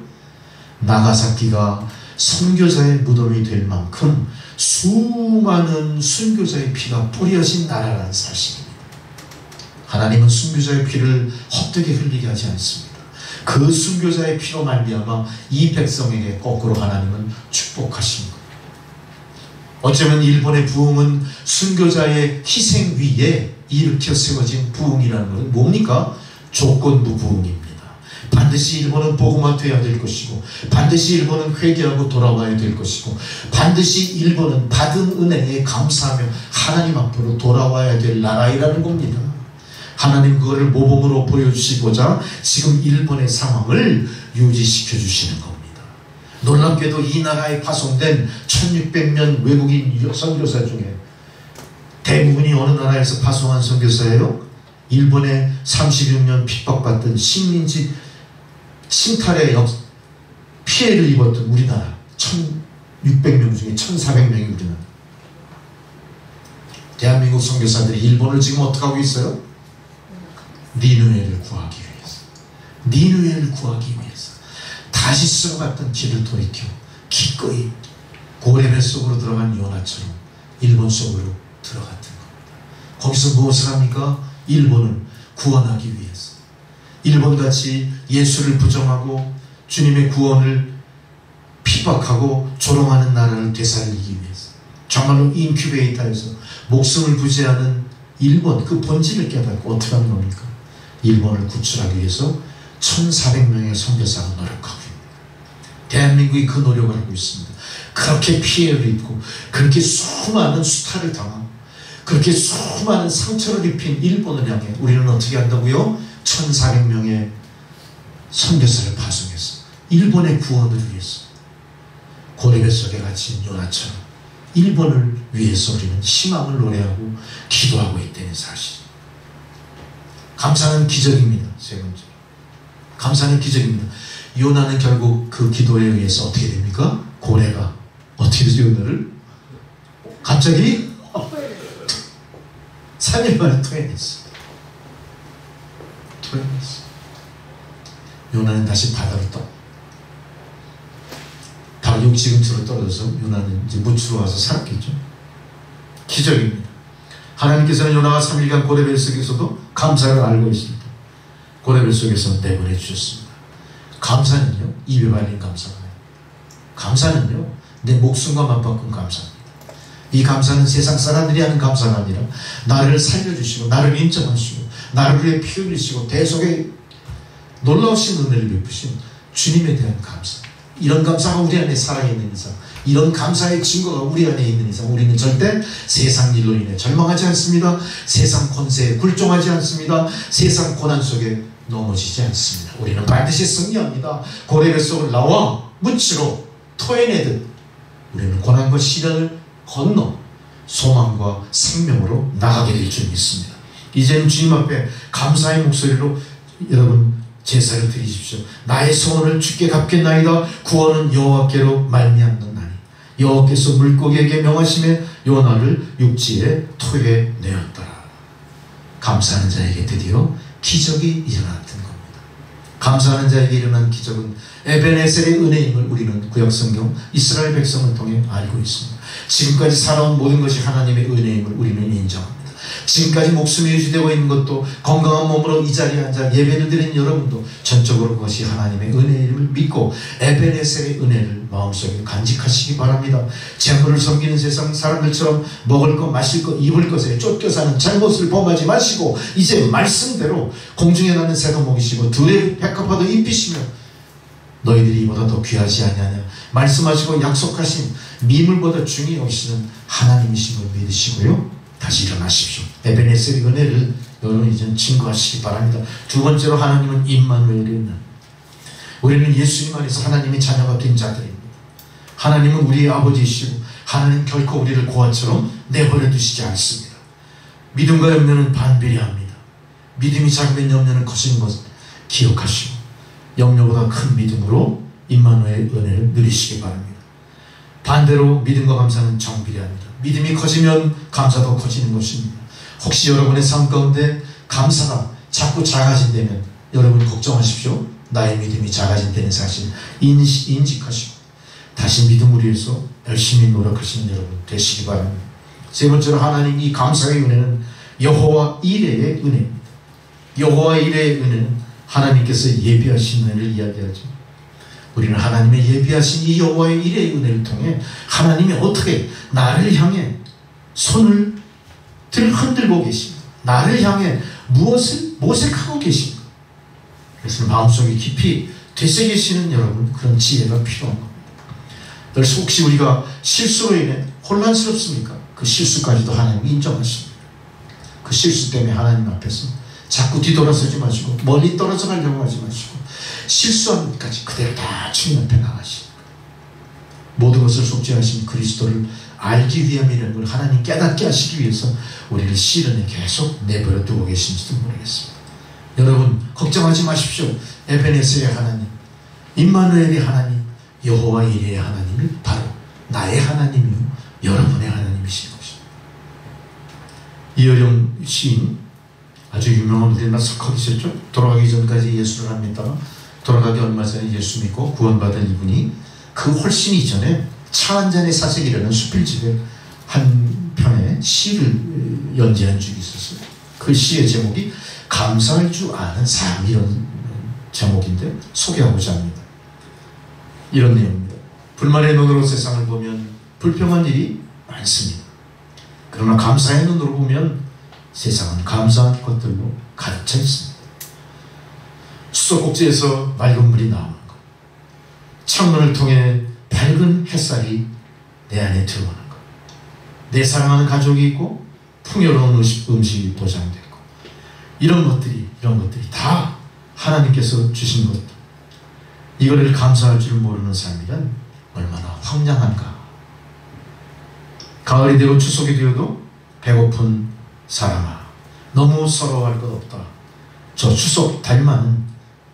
나가사키가 순교자의 무덤이 될 만큼 수많은 순교자의 피가 뿌려진 나라라는 사실입니다. 하나님은 순교자의 피를 헛되게 흘리게 하지 않습니다. 그 순교자의 피로 말미암아 이 백성에게 거꾸로 하나님은 축복하신 겁니다. 어쩌면 일본의 부흥은 순교자의 희생 위에 일으켜 세워진 부흥이라는 것은 뭡니까? 조건부 부흥입니다. 반드시 일본은 복음화돼야 될 것이고 반드시 일본은 회개하고 돌아와야 될 것이고 반드시 일본은 받은 은혜에 감사하며 하나님 앞으로 돌아와야 될 나라이라는 겁니다. 하나님 그거를 모범으로 보여주시고자 지금 일본의 상황을 유지시켜 주시는 겁니다. 놀랍게도 이 나라에 파송된 1600년 외국인 선교사 중에 대부분이 어느 나라에서 파송한 선교사예요? 일본에 36년 핍박받던 식민지 침탈의 피해를 입었던 우리나라 1600명 중에 1400명이 우리나라. 대한민국 선교사들이 일본을 지금 어떻게 하고 있어요? 니느웨를 구하기 위해서, 니느웨를 구하기 위해서 다시 쓸어갔던 길을 돌이켜 기꺼이 고레벨 속으로 들어간 요나처럼 일본 속으로 들어갔던 겁니다. 거기서 무엇을 합니까? 일본을 구원하기 위해서, 일본같이 예수를 부정하고 주님의 구원을 핍박하고 조롱하는 나라를 되살리기 위해서, 정말로 인큐베이터에서 목숨을 부지하는 일본 그 본질을 깨닫고 어떻게 하는 겁니까? 일본을 구출하기 위해서 1400명의 선교사가 노력하고 있습니다. 대한민국이 그 노력을 하고 있습니다. 그렇게 피해를 입고 그렇게 수많은 수탈을 당하고 그렇게 수많은 상처를 입힌 일본을 향해 우리는 어떻게 한다고요? 1400명의 선교사를 파송해서 일본의 구원을 위해서 고레벨 속에 갇힌 요나처럼 일본을 위해서 우리는 희망을 노래하고 기도하고 있다는 사실. 감사는 기적입니다. 세 번째, 감사는 기적입니다. 요나는 결국 그 기도에 의해서 어떻게 됩니까? 고래가 어떻게 되죠? 요나를 갑자기 3일 만에 토해냈어. 요나는 다시 바다로 떠. 바로 육지근처로 떨어져서 요나는 이제 무추로 와서 살았겠죠. 기적입니다. 하나님께서는 요나가 3일간 고레벨 속에서도 감사를 알고 있습니다. 고레벨 속에서 내보내 주셨습니다. 감사는요, 입에 발린 감사가 아니에요. 감사는요, 내 목숨과 맞바꾼 감사입니다. 이 감사는 세상 사람들이 하는 감사가 아니라 나를 살려주시고 나를 인정하시고 나를 위해 피 흘리시고 대속에 놀라우신 은혜를 베푸신 주님에 대한 감사. 이런 감사가 우리 안에 살아있는 이상, 이런 감사의 증거가 우리 안에 있는 이상 우리는 절대 세상 일로 인해 절망하지 않습니다. 세상 권세에 굴종하지 않습니다. 세상 고난 속에 넘어지지 않습니다. 우리는 반드시 승리합니다. 고래 뱃속을 나와 묻지로 토해내듯 우리는 고난과 시련을 건너 소망과 생명으로 나가게 될 줄 믿습니다. 이제는 주님 앞에 감사의 목소리로 여러분 제사를 드리십시오. 나의 소원을 주께 갚겠나이다. 구원은 여호와께로 말미암느나니 여호와께서 물고기에게 명하심에 요나를 육지에 토해내었더라. 감사하는 자에게 드디어 기적이 일어났던 겁니다. 감사하는 자에게 일어난 기적은 에베네셀의 은혜임을 우리는 구약성경 이스라엘 백성을 통해 알고 있습니다. 지금까지 살아온 모든 것이 하나님의 은혜임을 우리는 인정합니다. 지금까지 목숨이 유지되고 있는 것도 건강한 몸으로 이 자리에 앉아 예배를 드리는 여러분도 전적으로 그것이 하나님의 은혜임을 믿고 에베네셀의 은혜를 마음속에 간직하시기 바랍니다. 재물을 섬기는 세상 사람들처럼 먹을 것, 마실 것, 입을 것에 쫓겨 사는 잘못을 범하지 마시고 이제 말씀대로 공중에 나는 새도 먹이시고 들의 백합화도 입히시며 너희들이 이보다 더 귀하지 아니하냐 말씀하시고 약속하신 미물보다 중히 여기시는 하나님이신 걸 믿으시고요. 다시 일어나십시오. 에베네셀의 은혜를 여러분 이제 증거하시기 바랍니다. 두 번째로 하나님은 임마누엘의 우리는 예수님 안에서 하나님의 자녀가 된 자들입니다. 하나님은 우리의 아버지이시고 하나님 결코 우리를 고아처럼 내버려 두시지 않습니다. 믿음과 염려는 반비례합니다. 믿음이 작으면 염려는 커지는 것을 기억하시고 염려보다 큰 믿음으로 임마누엘의 은혜를 누리시기 바랍니다. 반대로 믿음과 감사는 정비례합니다. 믿음이 커지면 감사도 커지는 것입니다. 혹시 여러분의 삶 가운데 감사가 자꾸 작아진다면 여러분 걱정하십시오. 나의 믿음이 작아진다는 사실 인식하시고 다시 믿음을 위해서 열심히 노력하시는 여러분 되시기 바랍니다. 세 번째로 하나님 이 감사의 은혜는 여호와 이레의 은혜입니다. 여호와 이레의 은혜는 하나님께서 예비하신 은혜를 이야기하죠. 우리는 하나님의 예비하신 이 여호와의 이레의 은혜를 통해 하나님이 어떻게 나를 향해 손을 흔들고 계신가, 나를 향해 무엇을 모색하고 계신가, 그래서 마음속에 깊이 되새기시는 여러분 그런 지혜가 필요한 겁니다. 그래서 혹시 우리가 실수로 인해 혼란스럽습니까? 그 실수까지도 하나님이 인정하십니다. 그 실수 때문에 하나님 앞에서 자꾸 뒤돌아서지 마시고 멀리 떨어져 가려고 하지 마시고 실수한 것까지 그대로 다 주님 앞에 나가시고 모든 것을 속죄하신 그리스도를 알기 위함이라는 걸 하나님 깨닫게 하시기 위해서 우리를 시련에 계속 내버려 두고 계신지도 모르겠습니다. 여러분 걱정하지 마십시오. 에베네셀의 하나님, 임마누엘의 하나님, 여호와 이레의 하나님이 바로 나의 하나님이요 여러분의 하나님이신 것입니다. 이어령 시인 아주 유명한 우리나라 석학이셨죠. 돌아가기 전까지 예수를 안 믿다가 돌아가기 얼마 전에 예수 믿고 구원받은 이분이 그 훨씬 이전에 차 한 잔의 사색이라는 수필집의 한 편의 시를 연재한 적이 있었어요. 그 시의 제목이 감사할 줄 아는 삶 이런 제목인데 소개하고자 합니다. 이런 내용입니다. 불만의 눈으로 세상을 보면 불평한 일이 많습니다. 그러나 감사의 눈으로 보면 세상은 감사한 것들로 가득 차 있습니다. 수도꼭지에서 맑은 물이 나오는 것, 창문을 통해 밝은 햇살이 내 안에 들어오는 것, 내 사랑하는 가족이 있고 풍요로운 음식이 보장되고 이런 것들이 다 하나님께서 주신 것들, 이거를 감사할 줄 모르는 삶이란 얼마나 황량한가. 가을이 되고 추석이 되어도 배고픈 사람아 너무 서러워할 것 없다. 저 추석 달만은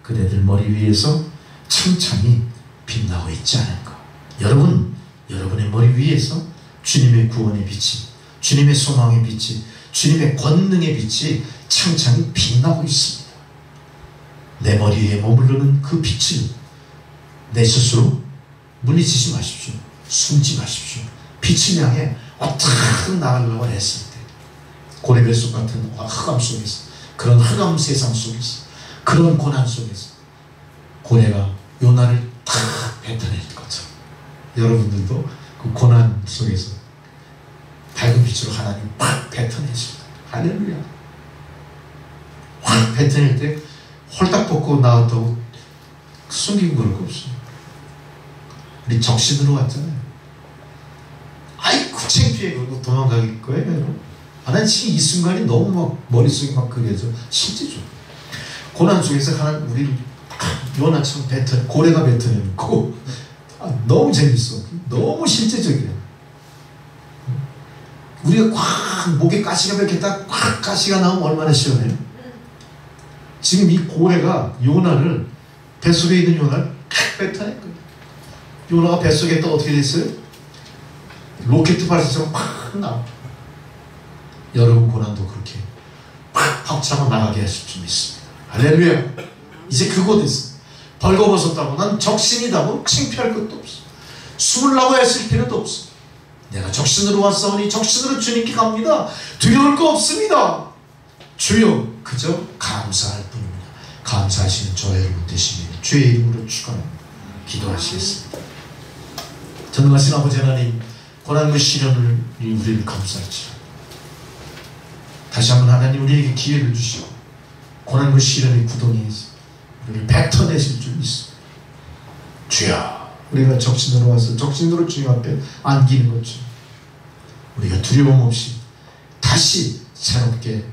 그대들 머리 위에서 창창이 빛나고 있지 않은가. 여러분, 여러분의 머리 위에서 주님의 구원의 빛이, 주님의 소망의 빛이, 주님의 권능의 빛이 창창이 빛나고 있습니다. 내 머리 위에 머무르는 그 빛을 내 스스로 물리치지 마십시오. 숨지 마십시오. 빛을 향해 어떻게 나가려고 했을 때 고래뱃속 같은 흑암 속에서, 그런 흑암 세상 속에서, 그런 고난 속에서 고래가 요나를 다 뱉어낼 것처럼 여러분들도 그 고난 속에서 빛으로 하나님 확 뱉어내십니다. 할렐루야. 확 뱉어낼 때 홀딱 벗고 나왔다고 숨기고 그럴 거 없어요. 우리 적신으로 왔잖아요. 아이고 창피해. 그러고 도망갈 거예요. 하나님 지금 이 순간이 너무 막 머릿속에 막 그려져. 실제죠. 고난 속에서 하나님 우리를 요나처럼 고래가 뱉어내고 너무 재밌어. 너무 실제적이야. 우리가 꽉 목에 가시가 뱉겠다 꽉 가시가 나오면 얼마나 시원해요. 지금 이 고래가 요나를 뱃속에 있는 요나를 탁 뱉어낸 거예요. 요나가 뱃속에 또 어떻게 됐어요? 로켓 발사처럼 팍 나와. 여러분 고난도 그렇게 팍 팍차고 나가게 하실 줄 믿습니다. 할렐루야. 이제 그곳에서 벌거벗었다고 난 적신이다고 창피할 것도 없어. 숨으려고 했을 필요도 없어. 내가 적신으로 왔사오니 적신으로 주님께 갑니다. 두려울 거 없습니다. 주여 그저 감사할 뿐입니다. 감사하시는 저 여러분 되시길 주의 이름으로 축원합니다. 기도하시겠습니다. 전능하신 아버지 하나님, 고난과 시련을 우리를 감사할지라. 다시 한번 하나님 우리에게 기회를 주시고 고난과 시련의 구덩이에 우리를 뱉어내실 줄 믿습니다. 주여, 우리가 적신으로 와서 적신으로 주님 앞에 안기는 것처럼 우리가 두려움 없이 다시 새롭게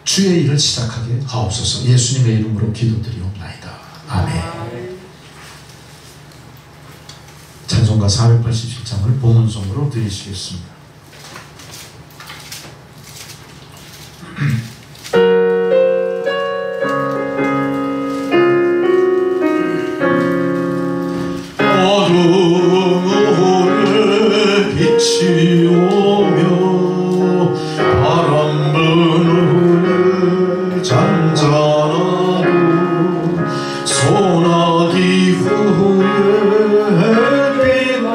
주의 일을 시작하게 하옵소서. 예수님의 이름으로 기도드리옵나이다. 아멘. 찬송가 487장을 봉헌송으로 드리시겠습니다. 어둠의 빛이 오며 바람 부는 잔잔하고 소나기 후에 비가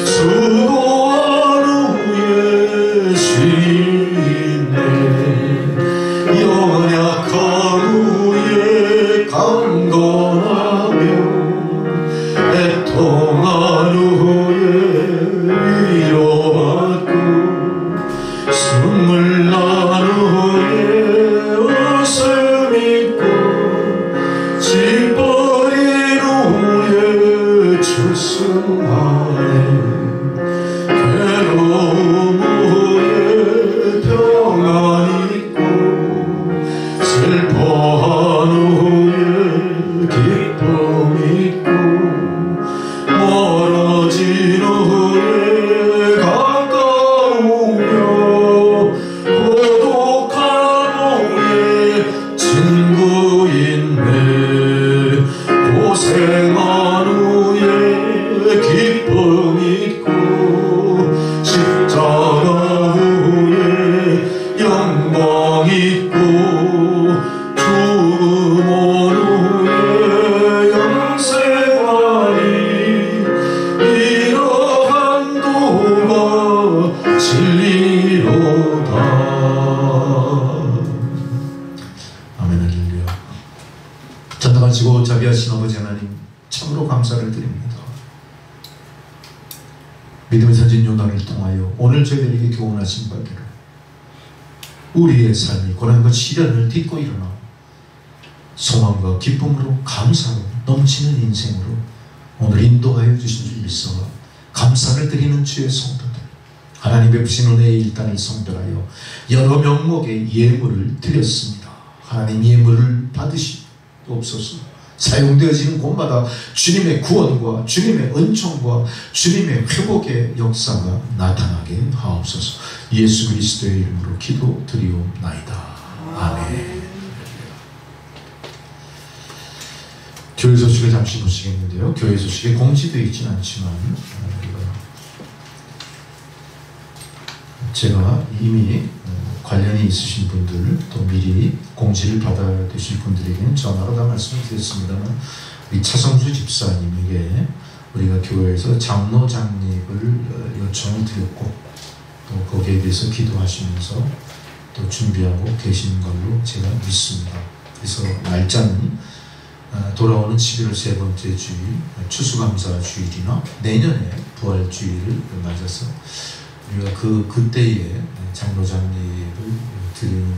수고한 후에 쉬네 연약한 후에 강건하며 애통한 후에 위로받고 숨을 난 후에 웃음 있고 짓버린 후에 출승하네 괴로움 후에 평안 있고 슬퍼한 후에 기쁨 있고 멀어진 후에 가까우며 고독한 후에 친구 있네 고생한 후에 기쁨 있고 십자가 후에 영광 있고 죽음 온 후에 영생하리 이러한 도가 진리로다. 아멘. 할렐루야. 전능하시고 자비하신 아버지 하나님, 참으로 감사를 드립니다. 믿음의 선진 요나를 통하여 오늘 저희들에게 교훈하신 바대로 우리의 삶이 고난과 시련을 딛고 일어나 소망과 기쁨으로 감사로 넘치는 인생으로 오늘 인도하여 주신 줄 믿어 감사를 드리는 주의 성도들, 하나님 베푸신 은혜의 일단을 성별하여 여러 명목의 예물을 드렸습니다. 하나님 예물을 받으시옵소서. 사용되어지는 곳마다 주님의 구원과 주님의 은총과 주님의 회복의 역사가 나타나게 하옵소서. 예수 그리스도의 이름으로 기도드리옵나이다. 아멘. 교회 소식을 잠시 보시겠는데요. 교회 소식에 공지되어 있지는 않지만 제가 이미 관련이 있으신 분들 또 미리 공지를 받아두실 분들에게는 전화로 다 말씀을 드렸습니다만 우리 차성수 집사님에게 우리가 교회에서 장로 장립을 요청을 드렸고 또 거기에 대해서 기도하시면서 또 준비하고 계신 걸로 제가 믿습니다. 그래서 날짜는 돌아오는 11월 세 번째 주일 추수감사 주일이나 내년에 부활주일을 맞아서 우리가 그때에 장로장례를 드리는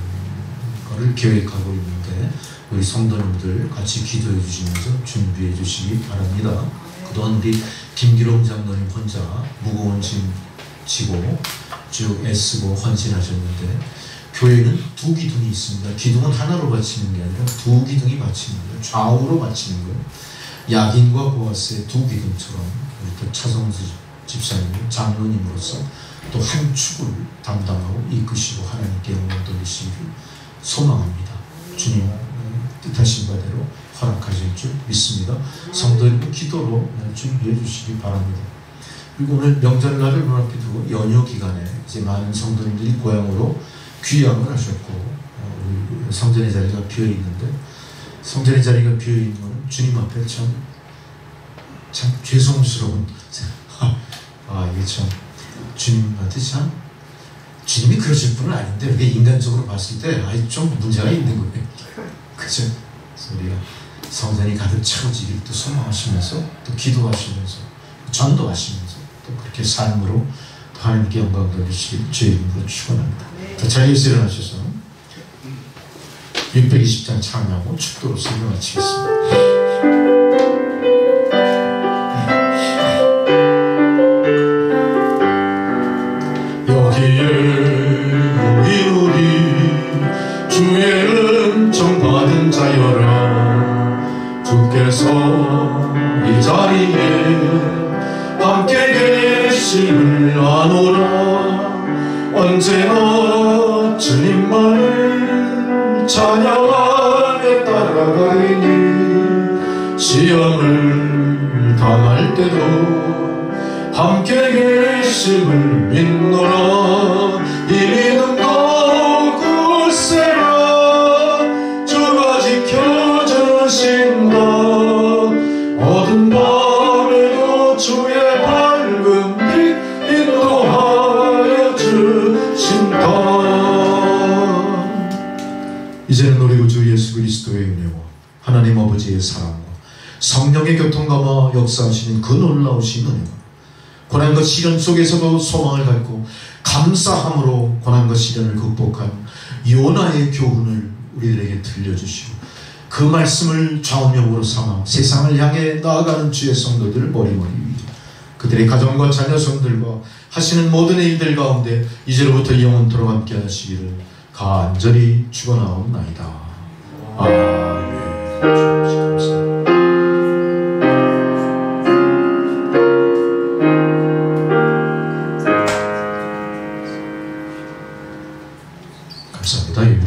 것을 계획하고 있는데 우리 성도님들 같이 기도해 주시면서 준비해 주시기 바랍니다. 그동안 우리 김기록 장로님 혼자 무거운 짐 지고 쭉 애쓰고 헌신하셨는데 교회는 두 기둥이 있습니다. 기둥은 하나로 받치는 게 아니라 두 기둥이 받치는 거예요. 좌우로 받치는 거예요. 야긴과 보아스의 두 기둥처럼 우리 또 차성수 집사님 장로님으로서 또 한 축을 담당하고 이끄시고 하나님께 영광 돌리시기를 소망합니다. 주님 뜻하신 바대로 허락하실 줄 믿습니다. 성도 여러분 기도로 준비해 주시기 바랍니다. 그리고 오늘 명절날을 눈앞에 두고 연휴 기간에 이제 많은 성도님들이 고향으로 귀향을 하셨고 우리 성전의 자리가 비어 있는데 성전의 자리가 비어 있는 것은 주님 앞에 참 죄송스러운 이게 참 주님한테 참 주님이 그러실 분은 아닌데 우리가 인간적으로 봤을 때 좀 문제가 있는 거예요. 그죠? 그래서 우리가 성전이 가득 차오지길 또 소망하시면서 또 기도하시면서 전도하시면서 또 그렇게 삶으로 하나님께 영광 돌리시길 주의 이름으로 축원합니다. 자, 자리에서 일어나셔서 620장 찬양하고 축도로 설교 마치겠습니다. 여기에 모이노니 주의 은총 받은 자여라. 주께서 이 자리에 함께 계심을 아노라. 언제나 주님만을 찬양하며 따라가리니 시험을 당할 때도 함께 계심을 믿노라. 이 믿음도 굳세라. 주가 지켜주신다. 어두운 밤에도 주의 밝은 빛 인도하여 주신다. 이제는 우리 구주 예수 그리스도의 은혜와 하나님 아버지의 사랑과 성령의 교통감화 역사하시는 그 놀라우신 은혜가 고난과 시련 속에서도 소망을 갖고 감사함으로 고난과 시련을 극복한 요나의 교훈을 우리들에게 들려주시고 그 말씀을 좌우명으로 삼아 세상을 향해 나아가는 주의 성도들을 머리머리 위에 그들의 가정과 자녀성들과 하시는 모든 일들 가운데 이제로부터 영원토록 함께 하시기를 간절히 축원하옵나이다. 아멘. 감사합니다.